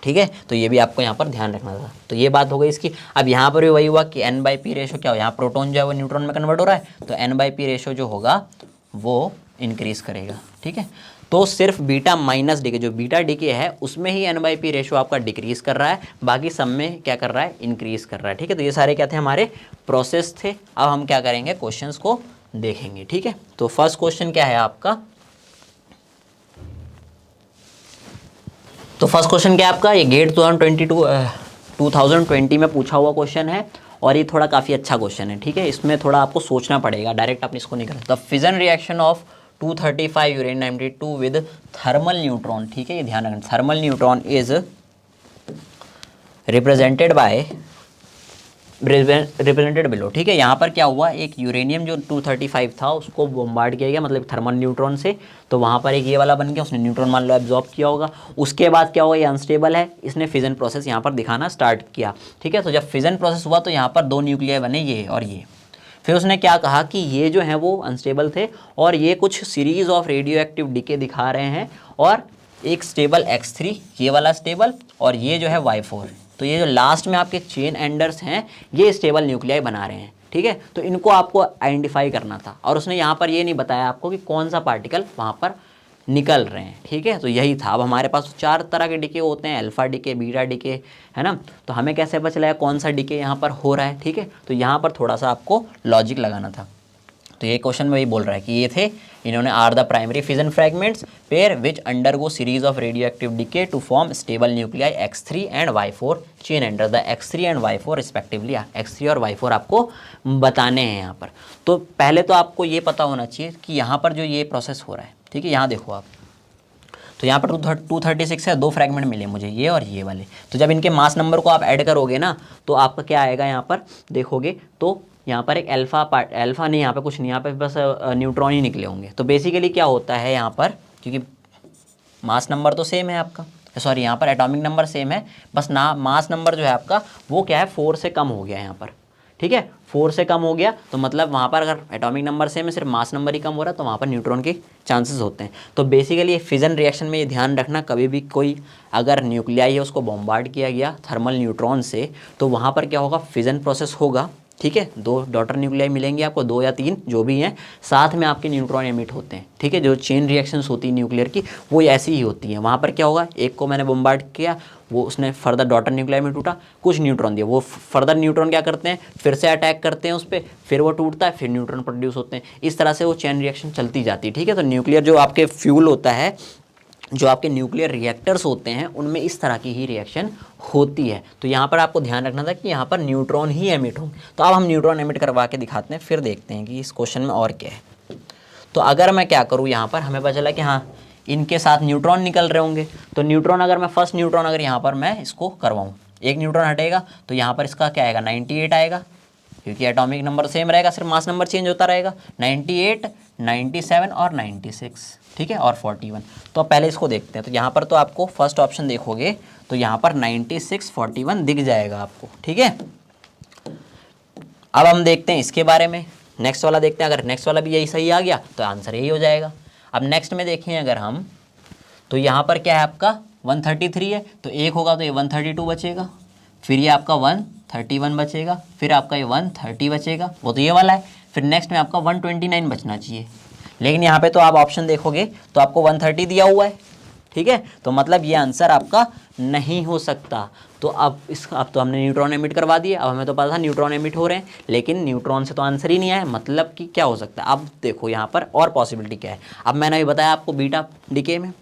ठीक है। तो ये भी आपको यहाँ पर ध्यान रखना था। तो ये बात हो गई इसकी। अब यहाँ पर भी वही हुआ कि n/p रेशो क्या हो, यहाँ प्रोटॉन जो है वो न्यूट्रॉन में कन्वर्ट हो रहा है, तो n/p रेशो जो होगा वो इंक्रीज़ करेगा, ठीक है। तो सिर्फ बीटा माइनस डीके, जो बीटा डीके है उसमें ही n/p रेशो आपका डिक्रीज़ कर रहा है, बाकी सब में क्या कर रहा है, इंक्रीज़ कर रहा है, ठीक है। तो ये सारे क्या थे, हमारे प्रोसेस थे। अब हम क्या करेंगे, क्वेश्चंस को देखेंगे, ठीक है। तो फर्स्ट क्वेश्चन क्या है आपका, तो फर्स्ट क्वेश्चन क्या है आपका, ये गेट 2020 में पूछा हुआ क्वेश्चन है, और ये थोड़ा काफ़ी अच्छा क्वेश्चन है, ठीक है। इसमें थोड़ा आपको सोचना पड़ेगा, डायरेक्ट आप इसको नहीं कर। The fission reaction of 235 uranium 92 with thermal neutron, ठीक है, ये ध्यान रखना, thermal neutron is represented below, ठीक है। यहाँ पर क्या हुआ, एक यूरेनियम जो 235 था उसको बॉम्बार्ड किया गया, मतलब थर्मल न्यूट्रॉन से, तो वहाँ पर एक ये वाला बन गया, उसने न्यूट्रॉन मान लो एब्जॉर्ब किया होगा। उसके बाद क्या हुआ, ये अनस्टेबल है, इसने फिजन प्रोसेस यहाँ पर दिखाना स्टार्ट किया, ठीक है। तो जब फिजन प्रोसेस हुआ तो यहाँ पर दो न्यूक्लियाई बने, ये और ये। फिर उसने क्या कहा कि ये जो है वो अनस्टेबल थे और ये कुछ series of radioactive decay दिखा रहे हैं, और एक स्टेबल X3, ये वाला स्टेबल, और ये जो है Y4, तो ये जो लास्ट में आपके चेन एंडर्स हैं ये स्टेबल न्यूक्लियाई बना रहे हैं, ठीक है। तो इनको आपको आइडेंटिफाई करना था, और उसने यहाँ पर ये नहीं बताया आपको कि कौन सा पार्टिकल वहाँ पर निकल रहे हैं, ठीक है। तो यही था। अब हमारे पास 4 तरह के डीके होते हैं, अल्फा डीके, बीटा डीके, है ना। तो हमें कैसे पता चला कौन सा डीके यहाँ पर हो रहा है, ठीक है। तो यहाँ पर थोड़ा सा आपको लॉजिक लगाना था। तो ये क्वेश्चन में वही बोल रहा है कि ये थे, इन्होंने are the primary fission fragments pair which undergo series of radioactive decay to form stable nuclei X3 and Y4 chain ender, the X3 and Y4 respectively. X3 और Y4 आपको बताने हैं यहाँ पर। तो पहले तो आपको ये पता होना चाहिए कि यहाँ पर जो ये प्रोसेस हो रहा है, ठीक है, यहाँ देखो आप, तो यहाँ पर 236 है, 2 फ्रैगमेंट मिले मुझे, ये और ये वाले। तो जब इनके मास नंबर को आप ऐड करोगे ना तो आपका क्या आएगा, यहाँ पर देखोगे तो यहाँ पर एक अल्फा नहीं, यहाँ पे कुछ नहीं, यहाँ पे बस न्यूट्रॉन ही निकले होंगे। तो बेसिकली क्या होता है यहाँ पर, क्योंकि मास नंबर तो सेम है आपका, सॉरी यहाँ पर एटॉमिक नंबर सेम है, बस ना मास नंबर जो है आपका वो क्या है 4 से कम हो गया यहाँ पर, ठीक है। 4 से कम हो गया तो मतलब वहाँ पर अगर एटॉमिक नंबर सेम है, सिर्फ मास नंबर ही कम हो रहा है, तो वहाँ पर न्यूट्रॉन के चांसेस होते हैं। तो बेसिकली ये फिजन रिएक्शन में ये ध्यान रखना, कभी भी कोई अगर न्यूक्लियाई है उसको बॉम्बार्ड किया गया थर्मल न्यूट्रॉन से, तो वहाँ पर क्या होगा, फिजन प्रोसेस होगा, ठीक है। 2 डॉटर न्यूक्लियाई मिलेंगे आपको, 2 या 3 जो भी हैं, साथ में आपके न्यूट्रॉन एमिट होते हैं, ठीक है। जो चेन रिएक्शंस होती है न्यूक्लियर की वो ऐसी ही होती हैं। वहाँ पर क्या होगा, एक को मैंने बॉम्बार्ड किया, वो उसने फर्दर डॉटर न्यूक्लियाई में टूटा, कुछ न्यूट्रॉन दिया, वो फर्दर न्यूट्रॉन क्या करते हैं, फिर से अटैक करते हैं उस पर, फिर वो टूटता है, फिर न्यूट्रॉन प्रोड्यूस होते हैं। इस तरह से वो चेन रिएक्शन चलती जाती है, ठीक है। तो न्यूक्लियर जो आपके फ्यूल होता है, जो आपके न्यूक्लियर रिएक्टर्स होते हैं, उनमें इस तरह की ही रिएक्शन होती है। तो यहाँ पर आपको ध्यान रखना था कि यहाँ पर न्यूट्रॉन ही एमिट होंगे। तो अब हम न्यूट्रॉन एमिट करवा के दिखाते हैं, फिर देखते हैं कि इस क्वेश्चन में और क्या है। तो अगर मैं क्या करूँ, यहाँ पर हमें पता चला कि हाँ इनके साथ न्यूट्रॉन निकल रहे होंगे, तो न्यूट्रॉन अगर मैं फर्स्ट न्यूट्रॉन अगर यहाँ पर मैं इसको करवाऊँ, एक न्यूट्रॉन हटेगा तो यहाँ पर इसका क्या आएगा, 98 आएगा, क्योंकि एटॉमिक नंबर सेम रहेगा, सिर्फ मास नंबर चेंज होता रहेगा। 98, 97 और 96, ठीक है, और 41। तो पहले इसको देखते हैं। तो यहाँ पर तो आपको फर्स्ट ऑप्शन देखोगे तो यहाँ पर 96, 41 दिख जाएगा आपको, ठीक है। अब हम देखते हैं इसके बारे में, नेक्स्ट वाला देखते हैं। अगर नेक्स्ट वाला भी यही सही आ गया तो आंसर यही हो जाएगा। अब नेक्स्ट में देखें अगर हम, तो यहाँ पर क्या है आपका 133 है, तो एक होगा तो ये 132 बचेगा, फिर ये आपका 131 बचेगा, फिर आपका ये 130 बचेगा, वो तो ये वाला है। फिर नेक्स्ट में आपका 129 बचना चाहिए, लेकिन यहाँ पे तो आप ऑप्शन देखोगे तो आपको 130 दिया हुआ है, ठीक है। तो मतलब ये आंसर आपका नहीं हो सकता। तो अब तो हमने न्यूट्रॉन एमिट करवा दिए, अब हमें तो पता था न्यूट्रॉन एमिट हो रहे हैं, लेकिन न्यूट्रॉन से तो आंसर ही नहीं आया, मतलब कि क्या हो सकता है। अब देखो यहाँ पर और पॉसिबिलिटी क्या है। अब मैंने अभी बताया आपको बीटा डीके में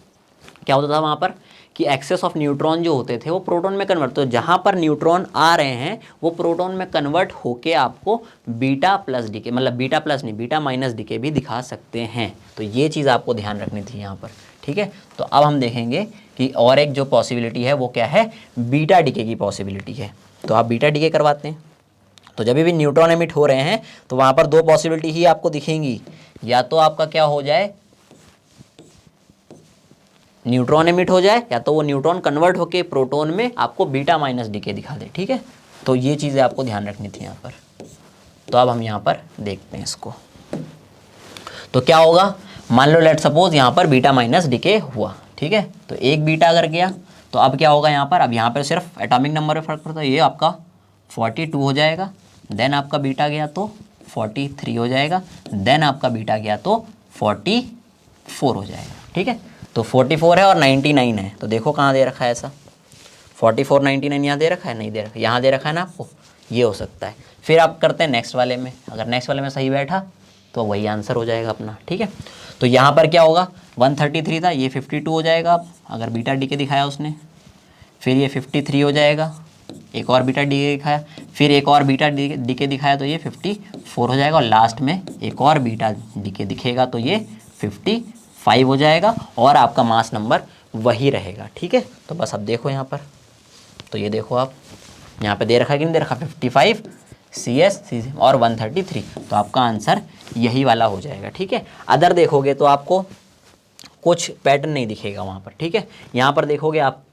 क्या होता था वहाँ पर कि एक्सेस ऑफ न्यूट्रॉन जो होते थे वो प्रोटॉन में कन्वर्ट, तो जहाँ पर न्यूट्रॉन आ रहे हैं वो प्रोटॉन में कन्वर्ट होके आपको बीटा प्लस डीके, मतलब बीटा प्लस नहीं बीटा माइनस डीके भी दिखा सकते हैं। तो ये चीज़ आपको ध्यान रखनी थी यहाँ पर, ठीक है। तो अब हम देखेंगे कि और एक जो पॉसिबिलिटी है वो क्या है, बीटा डीके की पॉसिबिलिटी है। तो आप बीटा डीके करवाते हैं, तो जब भी न्यूट्रॉन एमिट हो रहे हैं तो वहाँ पर दो पॉसिबिलिटी ही आपको दिखेंगी, या तो आपका क्या हो जाए, न्यूट्रॉन एमिट हो जाए, या तो वो न्यूट्रॉन कन्वर्ट होके प्रोटॉन में आपको बीटा माइनस डीके दिखा दे, ठीक है। तो ये चीज़ें आपको ध्यान रखनी थी यहाँ पर। तो अब हम यहाँ पर देखते हैं इसको, तो क्या होगा, मान लो लेट सपोज यहाँ पर बीटा माइनस डीके हुआ, ठीक है। तो एक बीटा अगर गया तो अब क्या होगा यहाँ पर, अब यहाँ पर सिर्फ एटॉमिक नंबर में फ़र्क पड़ता है, ये आपका 42 हो जाएगा, देन आपका बीटा गया तो 43 हो जाएगा, देन आपका बीटा गया तो 44 हो जाएगा, ठीक है। तो 44 है और 99 है, तो देखो कहाँ दे रखा है ऐसा, 44 99 यहाँ दे रखा है, नहीं दे रखा, यहाँ दे रखा है ना आपको, ये हो सकता है। फिर आप करते हैं नेक्स्ट वाले में, अगर नेक्स्ट वाले में सही बैठा तो वही आंसर हो जाएगा अपना, ठीक है। तो यहाँ पर क्या होगा, 133 था, ये 52 हो जाएगा अब, अगर बीटा डीके दिखाया उसने, फिर ये 53 हो जाएगा, एक और बीटा डीके दिखाया, फिर एक और बीटा डीके दिखाया तो ये 54 हो जाएगा, और लास्ट में एक और बीटा डीके दिखेगा तो ये 55 हो जाएगा, और आपका मास नंबर वही रहेगा, ठीक है। तो बस अब देखो यहाँ पर, तो ये देखो आप यहाँ पे दे रखा है कि नहीं दे रखा, 55 CS और 133, तो आपका आंसर यही वाला हो जाएगा, ठीक है। अदर देखोगे तो आपको कुछ पैटर्न नहीं दिखेगा वहाँ पर, ठीक है। यहाँ पर देखोगे आप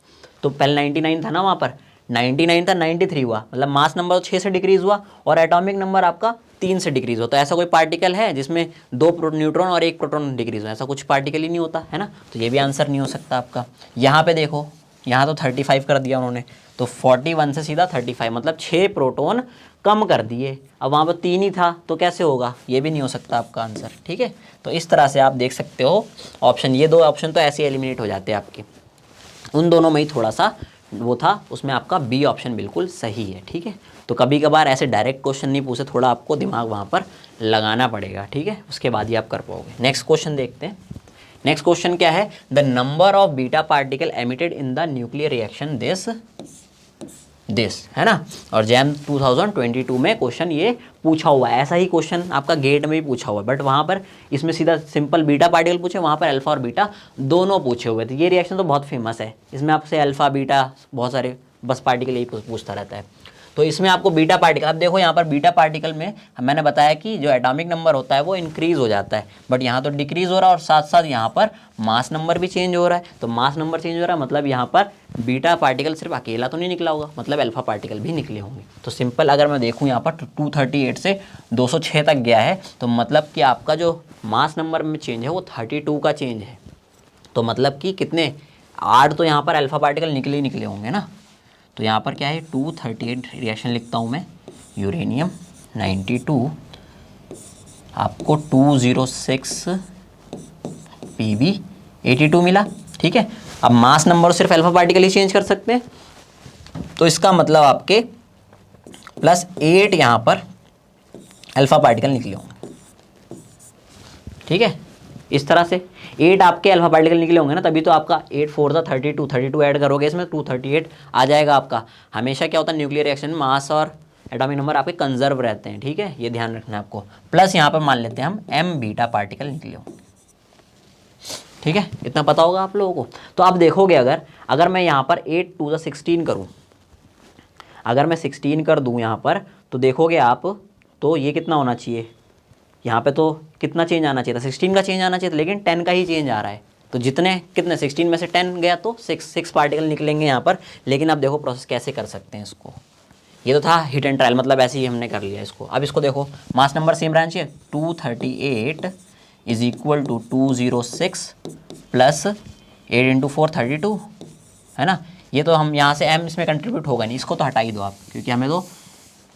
तो पहले 99 था ना, वहाँ पर 99 था, 93 हुआ, मतलब मास नंबर 6 से डिक्रीज़ हुआ और एटॉमिक नंबर आपका 3 से डिक्रीज़ होता है। ऐसा कोई पार्टिकल है जिसमें 2 न्यूट्रॉन और 1 प्रोटॉन डिक्रीज़ हो, ऐसा कुछ पार्टिकल ही नहीं होता है ना। तो ये भी आंसर नहीं हो सकता आपका। यहाँ पे देखो, यहाँ तो 35 कर दिया उन्होंने, तो 41 से सीधा 35, मतलब 6 प्रोटॉन कम कर दिए। अब वहाँ पर 3 ही था तो कैसे होगा, ये भी नहीं हो सकता आपका आंसर, ठीक है। तो इस तरह से आप देख सकते हो ऑप्शन, ये 2 ऑप्शन तो ऐसे एलिमिनेट हो जाते हैं आपके, उन दोनों में ही थोड़ा सा वो था, उसमें आपका बी ऑप्शन बिल्कुल सही है, ठीक है। तो कभी कभार ऐसे डायरेक्ट क्वेश्चन नहीं पूछे, थोड़ा आपको दिमाग वहाँ पर लगाना पड़ेगा, ठीक है, उसके बाद ही आप कर पाओगे। नेक्स्ट क्वेश्चन देखते हैं। नेक्स्ट क्वेश्चन क्या है, the number of beta particle emitted in the nuclear reaction this है ना। और जैम 2022 में क्वेश्चन ये पूछा हुआ है, ऐसा ही क्वेश्चन आपका गेट में भी पूछा हुआ है, बट वहाँ पर इसमें सीधा सिंपल बीटा पार्टिकल पूछे, वहाँ पर अल्फा और बीटा दोनों पूछे हुए थे। ये रिएक्शन तो बहुत फेमस है, इसमें आपसे अल्फा बीटा बहुत सारे बस पार्टिकल यही पूछता रहता है। तो इसमें आपको बीटा पार्टिकल, अब देखो यहाँ पर बीटा पार्टिकल में मैंने बताया कि जो एटॉमिक नंबर होता है वो इंक्रीज़ हो जाता है, बट यहाँ तो डिक्रीज़ हो रहा है और साथ साथ यहाँ पर मास नंबर भी चेंज हो रहा है। तो मास नंबर चेंज हो रहा है मतलब यहाँ पर बीटा पार्टिकल सिर्फ अकेला तो नहीं निकला होगा, मतलब अल्फा पार्टिकल भी निकले होंगे। तो सिंपल अगर मैं देखूँ यहाँ पर 238 से 206 तक गया है, तो मतलब कि आपका जो मास नंबर में चेंज है वो 32 का चेंज है। तो मतलब कि कितने 8 तो यहाँ पर अल्फा पार्टिकल निकले होंगे ना। तो यहाँ पर क्या है 238 रिएक्शन लिखता हूँ मैं, यूरेनियम 92 आपको 206 Pb 82 मिला, ठीक है। अब मास नंबर सिर्फ अल्फा पार्टिकल ही चेंज कर सकते हैं, तो इसका मतलब आपके +8 यहाँ पर अल्फा पार्टिकल निकले होंगे, ठीक है। इस तरह से 8 आपके अल्फा पार्टिकल निकले होंगे ना, तभी तो आपका 8 4 था 32 ऐड करोगे इसमें 238 आ जाएगा आपका। हमेशा क्या होता है न्यूक्लियर रिएक्शन में मास और एटॉमिक नंबर आपके कंजर्व रहते हैं, ठीक है, ये ध्यान रखना है आपको। प्लस यहाँ पर मान लेते हैं हम m बीटा पार्टिकल निकले होंगे, ठीक है, इतना पता होगा आप लोगों को। तो आप देखोगे अगर मैं यहाँ पर 8 2 16 करूँ, अगर मैं 16 कर दूँ यहाँ पर, तो देखोगे आप तो ये कितना होना चाहिए, यहाँ पे तो कितना चेंज आना चाहिए था, 16 का चेंज आना चाहिए था, लेकिन 10 का ही चेंज आ रहा है। तो कितने 16 में से 10 गया तो 6 पार्टिकल निकलेंगे यहाँ पर। लेकिन अब देखो प्रोसेस कैसे कर सकते हैं इसको, ये तो था हिट एंड ट्रायल, मतलब ऐसे ही हमने कर लिया इसको। अब इसको देखो, मास नंबर सेम रहना चाहिए, 238 = 206 + 8 × 4 32 है ना। ये तो हम यहाँ से m इसमें कंट्रीब्यूट होगा नहीं, इसको तो हटा ही दो आप, क्योंकि हमें तो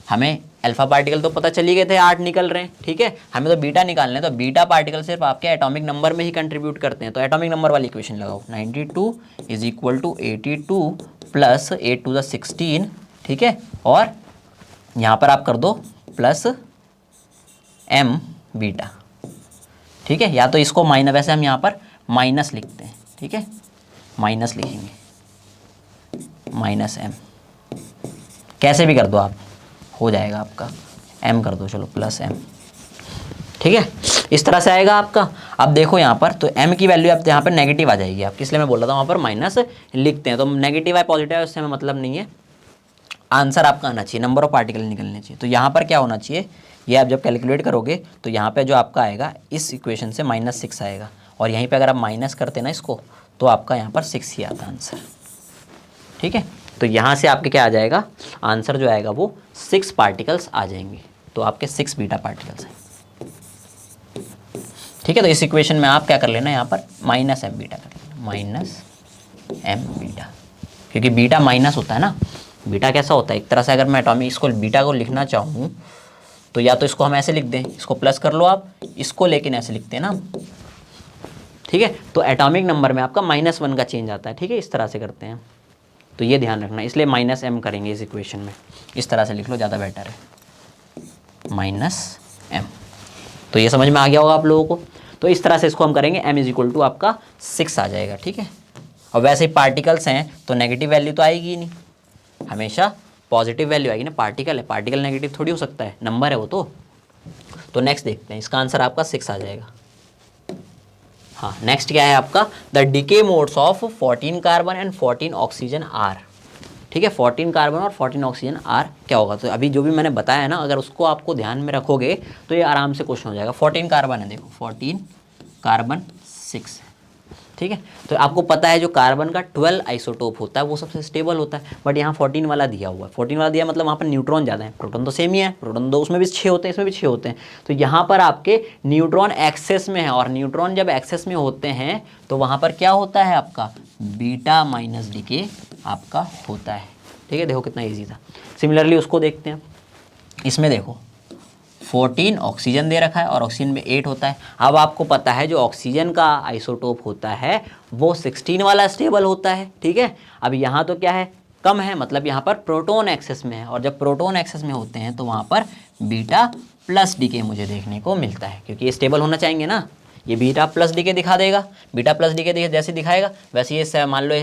हमें अल्फा पार्टिकल तो पता चल ही गए थे 8 निकल रहे हैं, ठीक है, हमें तो बीटा निकालने हैं, तो बीटा पार्टिकल सिर्फ आपके एटॉमिक नंबर में ही कंट्रीब्यूट करते हैं। तो एटॉमिक नंबर वाली इक्वेशन लगाओ, 92 is equal to 82 plus 8 to the 16, ठीक है, और यहाँ पर आप कर दो प्लस m बीटा, ठीक है, या तो इसको माइनस, वैसे हम यहाँ पर माइनस लिखते हैं, ठीक है, माइनस लिखेंगे, माइनस m, कैसे भी कर दो आप, हो जाएगा आपका, m कर दो, चलो प्लस m, ठीक है, इस तरह से आएगा आपका। अब देखो यहाँ पर तो m की वैल्यू अब यहाँ पर नेगेटिव आ जाएगी आपकी, इसलिए मैं बोल रहा था वहाँ पर माइनस लिखते हैं, तो नेगेटिव है पॉजिटिव है उससे हमें मतलब नहीं है, आंसर आपका आना चाहिए, नंबर ऑफ पार्टिकल निकलने चाहिए। तो यहाँ पर क्या होना चाहिए, ये आप जब कैलकुलेट करोगे तो यहाँ पे जो आपका आएगा इस इक्वेशन से -6 आएगा, और यहीं पे अगर आप माइनस करते ना इसको तो आपका यहाँ पर 6 ही आता आंसर, ठीक है। तो यहाँ से आपके क्या आ जाएगा आंसर जो आएगा वो 6 पार्टिकल्स आ जाएंगे, तो आपके 6 बीटा पार्टिकल्स हैं, ठीक है। तो इस इक्वेशन में आप क्या कर लेना, यहाँ पर -m बीटा कर लेना, -m बीटा, क्योंकि बीटा माइनस होता है ना, बीटा कैसा होता है एक तरह से, अगर मैं एटॉमिक इसको बीटा को लिखना चाहूँ तो या तो इसको हम ऐसे लिख दें, इसको प्लस कर लो आप, इसको लेकिन ऐसे लिखते हैं ना, ठीक है। तो एटॉमिक नंबर में आपका -1 का चेंज आता है, ठीक है, इस तरह से करते हैं, तो ये ध्यान रखना, इसलिए -m करेंगे इस इक्वेशन में, इस तरह से लिख लो, ज़्यादा बेटर है, -m। तो ये समझ में आ गया होगा आप लोगों को। तो इस तरह से इसको हम करेंगे, m इज इक्वल टू आपका 6 आ जाएगा, ठीक है। और वैसे ही पार्टिकल्स हैं तो नेगेटिव वैल्यू तो आएगी ही नहीं, हमेशा पॉजिटिव वैल्यू आएगी ना, पार्टिकल है, पार्टिकल नेगेटिव थोड़ी हो सकता है, नंबर है वो तो नेक्स्ट देखते हैं, इसका आंसर आपका 6 आ जाएगा। हाँ, नेक्स्ट क्या है आपका, the decay modes of 14 carbon and 14 oxygen are, ठीक है, 14 कार्बन और 14 ऑक्सीजन आर क्या होगा, तो अभी जो भी मैंने बताया है ना, अगर उसको आपको ध्यान में रखोगे तो ये आराम से क्वेश्चन हो जाएगा। 14 कार्बन है, देखो 14 कार्बन 6 है, ठीक है। तो आपको पता है जो कार्बन का 12 आइसोटोप होता है वो सबसे स्टेबल होता है, बट यहाँ 14 वाला दिया हुआ है, 14 वाला दिया मतलब वहाँ पर न्यूट्रॉन ज़्यादा है, प्रोटॉन तो सेम ही है, प्रोटॉन तो उसमें भी 6 होते हैं, इसमें भी 6 होते हैं, तो यहाँ पर आपके न्यूट्रॉन एक्सेस में है, और न्यूट्रॉन जब एक्सेस में होते हैं तो वहाँ पर क्या होता है आपका बीटा माइनस डीके आपका होता है, ठीक है। देखो कितना ईजी था। सिमिलरली उसको देखते हैं, इसमें देखो 14 ऑक्सीजन दे रखा है और ऑक्सीजन में 8 होता है। अब आपको पता है जो ऑक्सीजन का आइसोटोप होता है वो 16 वाला स्टेबल होता है, ठीक है। अब यहाँ तो क्या है, कम है, मतलब यहाँ पर प्रोटॉन एक्सेस में है, और जब प्रोटॉन एक्सेस में होते हैं तो वहाँ पर बीटा प्लस डीके मुझे देखने को मिलता है, क्योंकि ये स्टेबल होना चाहेंगे ना, ये बीटा प्लस डीके दिखा देगा, बीटा प्लस डीके जैसे दिखाएगा वैसे ये मान लो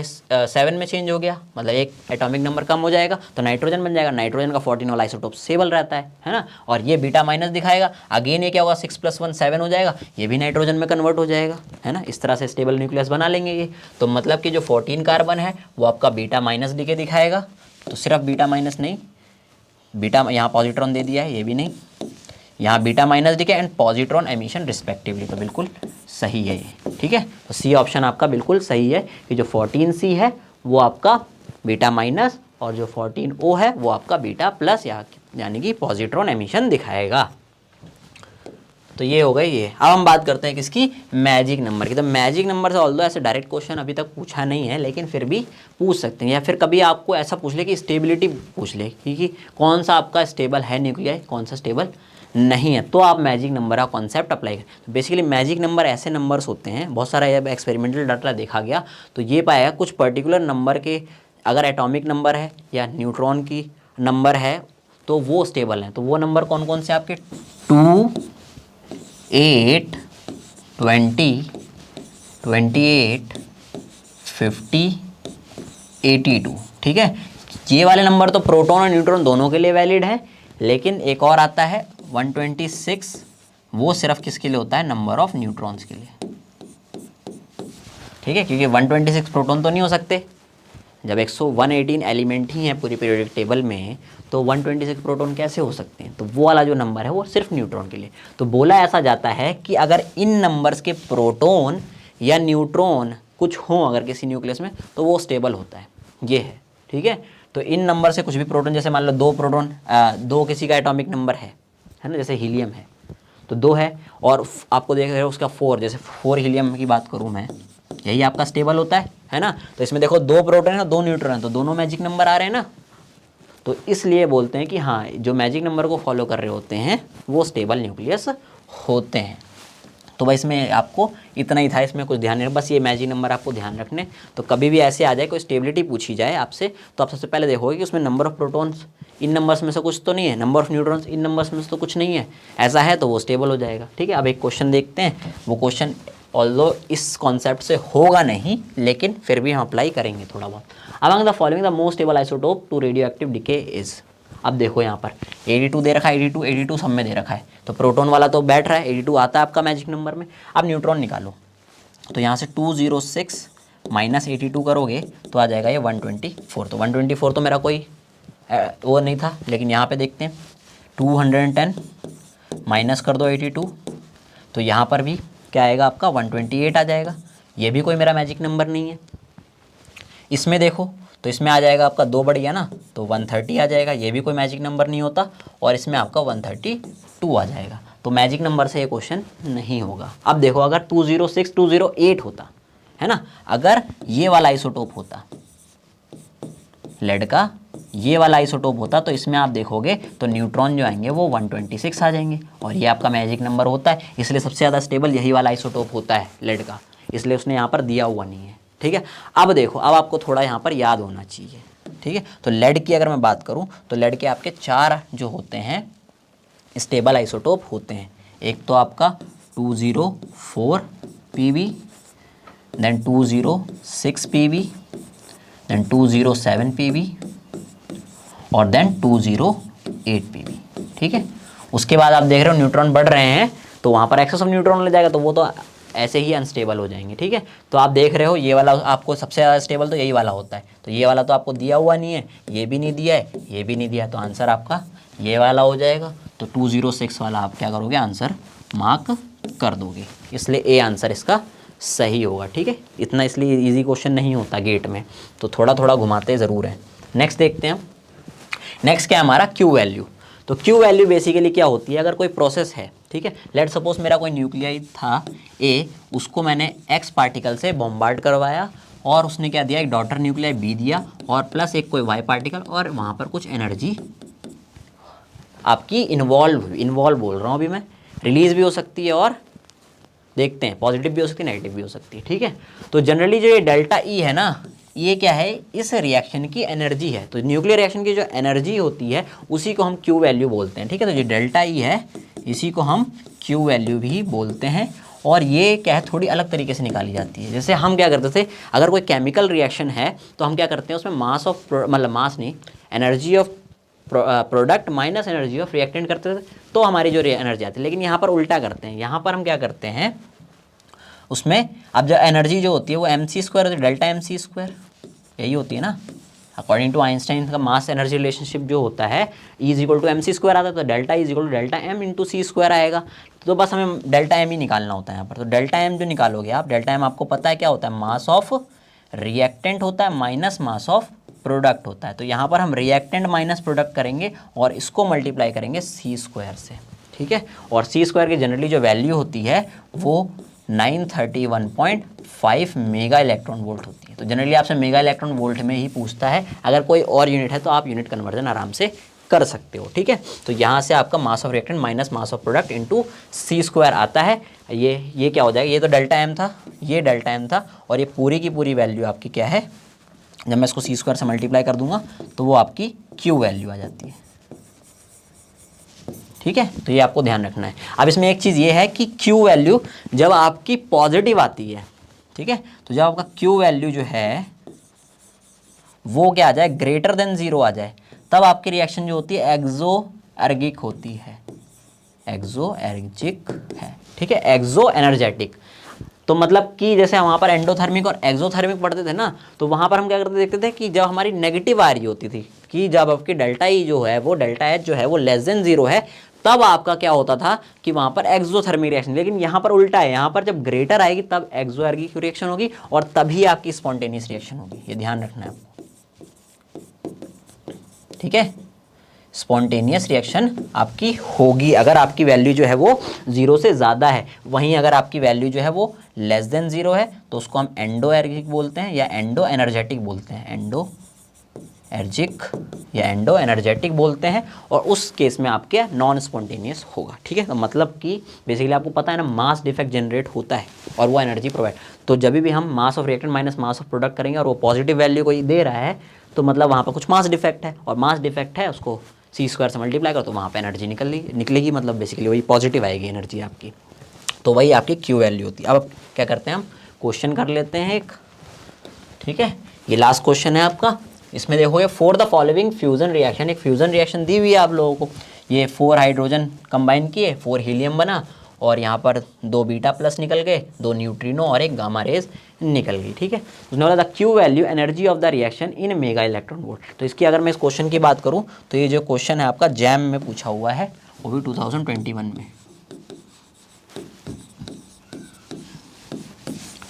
7 में चेंज हो गया, मतलब एक एटॉमिक नंबर कम हो जाएगा तो नाइट्रोजन बन जाएगा, नाइट्रोजन का 14 वाला आइसोटोप स्टेबल रहता है ना। और ये बीटा माइनस दिखाएगा, अगेन ये क्या होगा 6 + 1 7 हो जाएगा, ये भी नाइट्रोजन में कन्वर्ट हो जाएगा, है ना। इस तरह से स्टेबल न्यूक्लियस बना लेंगे ये। तो मतलब कि जो 14 कार्बन है वो आपका बीटा माइनस डीके दिखाएगा, तो सिर्फ बीटा माइनस नहीं, बीटा यहाँ पॉजिट्रॉन दे दिया है, ये भी नहीं, यहाँ beta minus decay and positron emission respectively, तो बिल्कुल सही है ये, ठीक है। तो सी ऑप्शन आपका बिल्कुल सही है कि जो 14C है वो आपका बीटा माइनस और जो 14O है वो आपका बीटा प्लस यानी कि पॉजिट्रॉन एमिशन दिखाएगा। तो ये हो गई ये। अब हम बात करते हैं किसकी, मैजिक नंबर की। तो मैजिक नंबर से ऑल्दो ऐसे डायरेक्ट क्वेश्चन अभी तक पूछा नहीं है, लेकिन फिर भी पूछ सकते हैं, या फिर कभी आपको ऐसा पूछ ले कि स्टेबिलिटी पूछ ले कि कौन सा आपका स्टेबल है न्यूक्लियाई, कौन सा स्टेबल नहीं है, तो आप मैजिक नंबर का कॉन्सेप्ट अप्लाई करें। तो बेसिकली मैजिक नंबर ऐसे नंबर्स होते हैं, बहुत सारा जब एक्सपेरिमेंटल डाटा देखा गया तो ये पाया कुछ पर्टिकुलर नंबर के अगर एटॉमिक नंबर है या न्यूट्रॉन की नंबर है तो वो स्टेबल हैं। तो वो नंबर कौन कौन से आपके 2, 8, 20, 28, 50, 82, ठीक है। ये वाले नंबर तो प्रोटॉन और न्यूट्रॉन दोनों के लिए वैलिड है, लेकिन एक और आता है 126, वो सिर्फ किसके लिए होता है, नंबर ऑफ न्यूट्रॉन्स के लिए, ठीक है, क्योंकि 126 प्रोटॉन तो नहीं हो सकते, जब 118 एलिमेंट ही हैं पूरी पीरियोडिक टेबल में तो 126 प्रोटॉन कैसे हो सकते हैं। तो वो वाला जो नंबर है वो सिर्फ न्यूट्रॉन के लिए। तो बोला ऐसा जाता है कि अगर इन नंबर्स के प्रोटॉन या न्यूट्रॉन कुछ हों अगर किसी न्यूक्लियस में तो वो स्टेबल होता है, ये है, ठीक है। तो इन नंबर से कुछ भी प्रोटॉन, जैसे मान लो 2 प्रोटॉन, 2 किसी का एटॉमिक नंबर है ना, जैसे हीलियम है तो 2 है, और आपको देख रहे हो उसका 4, जैसे 4 हीलियम की बात करूँ मैं, यही आपका स्टेबल होता है ना। तो इसमें देखो 2 प्रोटॉन है 2 न्यूट्रॉन है, तो दोनों मैजिक नंबर आ रहे हैं ना, तो इसलिए बोलते हैं कि हाँ जो मैजिक नंबर को फॉलो कर रहे होते हैं वो स्टेबल न्यूक्लियस होते हैं। तो भाई इसमें आपको इतना ही था, इसमें कुछ ध्यान नहीं, बस ये मैजिक नंबर आपको ध्यान रखने। तो कभी भी ऐसे आ जाए कोई स्टेबिलिटी पूछी जाए आपसे, तो आप सबसे पहले देखोगे कि उसमें number of protons in numbers में से कुछ तो नहीं है, number of neutrons in numbers में से तो कुछ नहीं है, ऐसा है तो वो स्टेबल हो जाएगा। ठीक है, अब एक क्वेश्चन देखते हैं। वो क्वेश्चन ऑल्दो इस कॉन्सेप्ट से होगा नहीं, लेकिन फिर भी हम अप्लाई करेंगे थोड़ा बहुत। Among the following the most stable isotope to radio active decay is. अब देखो यहाँ पर 82 दे रखा है, 82 सब में दे रखा है, तो प्रोटॉन वाला तो बैठ रहा है, 82 आता है आपका मैजिक नंबर में। अब न्यूट्रॉन निकालो, तो यहाँ से 206 माइनस 82 करोगे तो आ जाएगा ये 124। तो 124 तो मेरा कोई वो नहीं था, लेकिन यहाँ पे देखते हैं 210 माइनस कर दो 82, तो यहाँ पर भी क्या आएगा आपका 128 आ जाएगा। ये भी कोई मेरा मैजिक नंबर नहीं है। इसमें देखो तो इसमें आ जाएगा आपका 2 बढ़ गया ना, तो 130 आ जाएगा, ये भी कोई मैजिक नंबर नहीं होता। और इसमें आपका 132 आ जाएगा, तो मैजिक नंबर से ये क्वेश्चन नहीं होगा। अब देखो अगर 206 208 होता है ना, अगर ये वाला आइसोटोप होता लेड का, ये वाला आइसोटोप होता, तो इसमें आप देखोगे तो न्यूट्रॉन जो आएंगे वो 126 आ जाएंगे, और ये आपका मैजिक नंबर होता है। इसलिए सबसे ज़्यादा स्टेबल यही वाला आइसोटोप होता है लेड का, इसलिए उसने यहाँ पर दिया हुआ नहीं है। ठीक है, अब देखो, अब आपको थोड़ा यहाँ पर याद होना चाहिए। ठीक है, तो लेड की अगर मैं बात करूँ तो लेड के आपके 4 जो होते हैं स्टेबल आइसोटोप होते हैं। एक तो आपका 204 PB, then 206 PB, then 207 PB और देन 208 PB। ठीक है, उसके बाद आप देख रहे हो न्यूट्रॉन बढ़ रहे हैं, तो वहाँ पर एक्सेस ऑफ न्यूट्रॉन ले जाएगा, तो वो तो ऐसे ही अनस्टेबल हो जाएंगे। ठीक है, तो आप देख रहे हो ये वाला आपको सबसे ज़्यादा स्टेबल तो यही वाला होता है, तो ये वाला तो आपको दिया हुआ नहीं है, ये भी नहीं दिया है, ये भी नहीं दिया है, तो आंसर आपका ये वाला हो जाएगा। तो 206 वाला आप क्या करोगे, आंसर मार्क कर दोगे, इसलिए ए आंसर इसका सही होगा। ठीक है, इतना इसलिए इजी क्वेश्चन नहीं होता गेट में, तो थोड़ा थोड़ा घुमाते ज़रूर हैं। नेक्स्ट देखते हैं, नेक्स्ट क्या है हमारा क्यू वैल्यू। तो क्यू वैल्यू बेसिकली क्या होती है, अगर कोई प्रोसेस है, ठीक है, लेट सपोज मेरा कोई न्यूक्लियाई था ए, उसको मैंने एक्स पार्टिकल से बॉम्बार्ड करवाया, और उसने क्या दिया, एक डॉटर न्यूक्लियाई बी दिया, और प्लस एक कोई वाई पार्टिकल, और वहाँ पर कुछ एनर्जी आपकी इन्वॉल्व बोल रहा हूँ अभी मैं, रिलीज भी हो सकती है, और देखते हैं पॉजिटिव भी हो सकती है, नेगेटिव भी हो सकती है। ठीक है, तो जनरली जो ये डेल्टा ई है ना, ये क्या है, इस रिएक्शन की एनर्जी है। तो न्यूक्लियर रिएक्शन की जो एनर्जी होती है उसी को हम क्यू वैल्यू बोलते हैं। ठीक है, तो जो डेल्टा ई है इसी को हम क्यू वैल्यू भी बोलते हैं, और ये क्या है, थोड़ी अलग तरीके से निकाली जाती है। जैसे हम क्या करते थे, अगर कोई केमिकल रिएक्शन है तो हम क्या करते हैं, उसमें मास ऑफ मतलब मास नहीं, energy of product minus energy of reactant करते थे, तो हमारी जो एनर्जी आती है। लेकिन यहाँ पर उल्टा करते हैं, यहाँ पर हम क्या करते हैं, उसमें अब जो एनर्जी जो होती है वो mc², डेल्टा mc², यही होती है ना, अकॉर्डिंग टू आइंस्टाइन का मास एनर्जी रिलेशनशिप जो होता है E = mc² आता है, तो delta E = delta m × c² आएगा। तो बस हमें डेल्टा m ही निकालना होता है यहाँ पर। तो डेल्टा m जो निकालोगे आप, डेल्टा m आपको पता है क्या होता है, मास ऑफ रिएक्टेंट होता है माइनस मास ऑफ प्रोडक्ट होता है। तो यहाँ पर हम रिएक्टेंट माइनस प्रोडक्ट करेंगे और इसको मल्टीप्लाई करेंगे c² से। ठीक है, और c² की जनरली जो वैल्यू होती है वो 931.5 मेगा इलेक्ट्रॉन वोल्ट होती है। तो जनरली आपसे मेगा इलेक्ट्रॉन वोल्ट में ही पूछता है, अगर कोई और यूनिट है तो आप यूनिट कन्वर्जन आराम से कर सकते हो। ठीक है, तो यहाँ से आपका mass of reactant minus mass of product into c² आता है। ये क्या हो जाएगा, ये तो डेल्टा m था, ये डेल्टा m था, और ये पूरी की पूरी वैल्यू आपकी क्या है, जब मैं इसको c² से मल्टीप्लाई कर दूंगा तो वो आपकी q वैल्यू आ जाती है। ठीक है, तो ये आपको ध्यान रखना है। अब इसमें एक चीज़ ये है कि Q वैल्यू जब आपकी पॉजिटिव आती है, ठीक है, तो जब आपका Q वैल्यू जो है वो क्या आ जाए, ग्रेटर देन 0 आ जाए, तब आपकी रिएक्शन जो होती है एक्सोएर्गिक होती है, एक्सोएर्जिक है। ठीक है, एक्सो एनर्जेटिक, तो मतलब कि जैसे वहाँ पर एंडोथर्मिक और एक्सोथर्मिक पढ़ते थे ना, तो वहाँ पर हम क्या करते देखते थे कि जब हमारी नेगेटिव आ रही होती थी, कि जब आपकी डेल्टा ई जो है वो डेल्टा एच जो है वो लेस देन 0 है, तब आपका क्या होता था कि वहाँ पर एक्सोथर्मिक रिएक्शन। लेकिन यहाँ पर उल्टा है, यहाँ पर जब ग्रेटर आएगी तब एक्सोएर्गिक रिएक्शन होगी, और तभी आपकी स्पॉन्टेनियस रिएक्शन होगी। ये ध्यान रखना है आपको। ठीक है, स्पॉन्टेनियस रिएक्शन आपकी होगी अगर आपकी वैल्यू जो है वो 0 से ज़्यादा है। वहीं अगर आपकी वैल्यू जो है वो लेस देन 0 है तो उसको हम एंडोएर्गिक बोलते हैं या एंडो एनर्जेटिक बोलते हैं, एंडो एर्जिक या एंडो एनर्जेटिक बोलते हैं, और उस केस में आपके नॉन स्पॉन्टेनियस होगा। ठीक है, तो मतलब कि बेसिकली आपको पता है ना, मास डिफेक्ट जनरेट होता है और वो एनर्जी प्रोवाइड, तो जब भी हम mass of reactant minus mass of product करेंगे और वो पॉजिटिव वैल्यू कोई दे रहा है, तो मतलब वहाँ पर कुछ मास डिफेक्ट है, और मास डिफेक्ट है उसको c² से मल्टीप्लाई करो तो वहाँ पे एनर्जी निकलेगी, मतलब बेसिकली वही पॉजिटिव आएगी एनर्जी आपकी, तो वही आपकी Q वैल्यू होती है। अब क्या करते हैं हम, क्वेश्चन कर लेते हैं एक। ठीक है, ये लास्ट क्वेश्चन है आपका। इसमें देखोगे for the following fusion reaction, एक फ्यूजन रिएक्शन दी हुई है आप लोगों को, ये 4 हाइड्रोजन कंबाइन किए, 4 हीलियम बना, और यहाँ पर 2 बीटा प्लस निकल गए, 2 न्यूट्रिनो और एक गामा रेज निकल गई। ठीक है, उसने बोला the Q value energy of the reaction in mega electron volt. तो इसकी अगर मैं इस क्वेश्चन की बात करूँ तो ये जो क्वेश्चन है आपका जैम में पूछा हुआ है, वो भी 2021 में।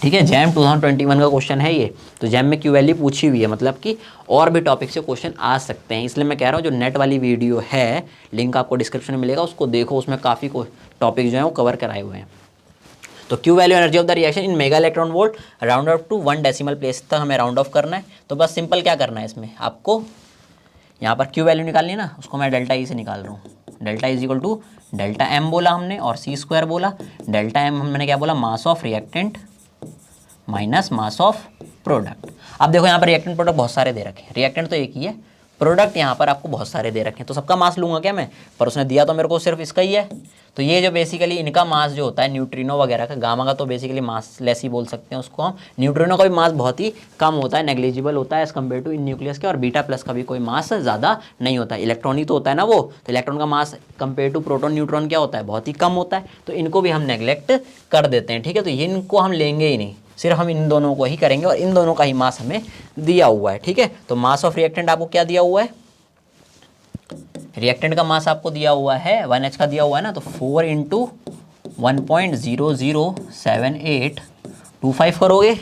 ठीक है, जैम 2021 का क्वेश्चन है ये, तो जैम में Q वैल्यू पूछी हुई है, मतलब कि और भी टॉपिक से क्वेश्चन आ सकते हैं, इसलिए मैं कह रहा हूँ जो नेट वाली वीडियो है, लिंक आपको डिस्क्रिप्शन में मिलेगा, उसको देखो, उसमें काफ़ी टॉपिक जो है वो कवर कराए हुए हैं। तो Q value energy of the reaction in mega electron volt round up to 1 decimal place तक हमें राउंड ऑफ करना है। तो बस सिंपल क्या करना है इसमें, आपको यहाँ पर Q वैल्यू निकालनी है ना, उसको मैं डेल्टा E से निकाल रहा हूँ। Delta is equal to delta M बोला हमने और c² बोला, डेल्टा M मैंने क्या बोला, mass of reactant minus mass of product. अब देखो यहाँ पर रिएक्टेंट प्रोडक्ट बहुत सारे दे रखे हैं, रिएक्टेंट तो एक ही है, प्रोडक्ट यहाँ पर आपको बहुत सारे दे रखे हैं, तो सबका मास लूँगा क्या मैं, पर उसने दिया तो मेरे को सिर्फ इसका ही है। तो ये जो बेसिकली इनका मास जो होता है न्यूट्रिनो वगैरह का, गामा का तो बेसिकली मास लेस ही बोल सकते हैं उसको हम, न्यूट्रिनो का भी मास बहुत ही कम होता है, नेग्लिजिबल होता है as compare to in nucleus के, और बीटा प्लस का भी कोई मास ज़्यादा नहीं होता है, इलेक्ट्रॉन ही तो होता है ना वो, तो इलेक्ट्रॉन का मास कंपेयर टू प्रोटॉन न्यूट्रॉन क्या होता है, बहुत ही कम होता है, तो इनको भी हम नेग्लेक्ट कर देते हैं। ठीक है, तो इनको हम लेंगे ही नहीं, सिर्फ हम इन दोनों को ही करेंगे, और इन दोनों का ही मास हमें दिया हुआ है। ठीक है, तो मास ऑफ रिएक्टेंट आपको क्या दिया हुआ है, रिएक्टेंट का मास आपको दिया हुआ है 1H का दिया हुआ है ना, तो 4 × 1.007825 करोगे।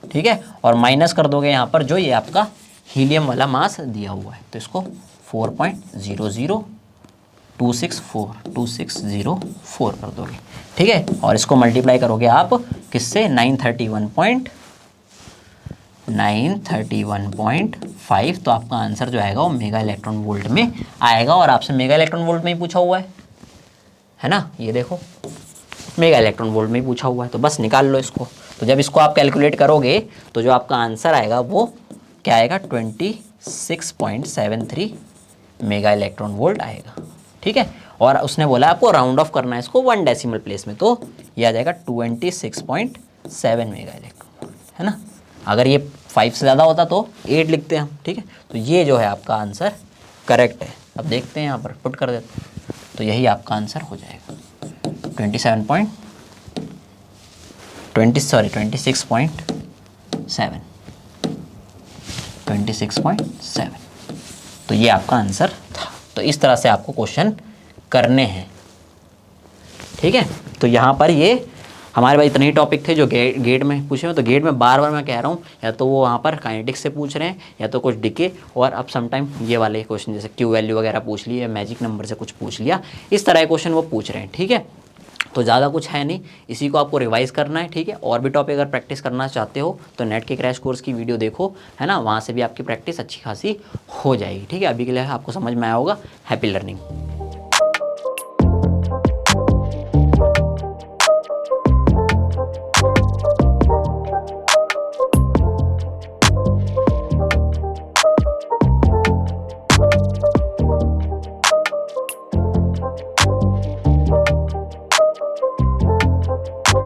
ठीक है, और माइनस कर दोगे यहाँ पर जो ये आपका हीलियम वाला मास दिया हुआ है, तो इसको 4.00264 कर दोगे। ठीक है, और इसको मल्टीप्लाई करोगे आप किससे, 931.5, तो आपका आंसर जो आएगा वो मेगा इलेक्ट्रॉन वोल्ट में आएगा, और आपसे मेगा इलेक्ट्रॉन वोल्ट में ही पूछा हुआ है ना, ये देखो मेगा इलेक्ट्रॉन वोल्ट में ही पूछा हुआ है, तो बस निकाल लो इसको। तो जब इसको आप कैलकुलेट करोगे तो जो आपका आंसर आएगा वो क्या आएगा, 26.73 मेगा इलेक्ट्रॉन वोल्ट आएगा। ठीक है, और उसने बोला आपको राउंड ऑफ करना है इसको 1 डेसिमल प्लेस में, तो ये आ जाएगा 26.7 मेगा इलेक्ट्रॉन वोल्ट, है ना। अगर ये 5 से ज़्यादा होता तो 8 लिखते हैं हम। ठीक है, तो ये जो है आपका आंसर करेक्ट है। अब देखते हैं, यहाँ पर पुट कर देते हैं, तो यही आपका आंसर हो जाएगा 26.7। तो ये आपका आंसर था। तो इस तरह से आपको क्वेश्चन करने हैं। ठीक है, तो यहाँ पर ये हमारे पास इतने ही टॉपिक थे जो गेट में पूछे हुए। तो गेट में बार बार मैं कह रहा हूँ, या तो वो वहाँ पर काइनेटिक्स से पूछ रहे हैं, या तो कुछ डिके, और अब समटाइम ये वाले क्वेश्चन जैसे Q वैल्यू वगैरह पूछ लिया, मैजिक नंबर से कुछ पूछ लिया, इस तरह के क्वेश्चन वो पूछ रहे हैं। ठीक है, तो ज़्यादा कुछ है नहीं, इसी को आपको रिवाइज करना है। ठीक है, और भी टॉपिक अगर प्रैक्टिस करना चाहते हो तो नेट के क्रैश कोर्स की वीडियो देखो, है ना, वहाँ से भी आपकी प्रैक्टिस अच्छी खासी हो जाएगी। ठीक है, अभी के लिए आपको समझ में आया होगा। Happy learning.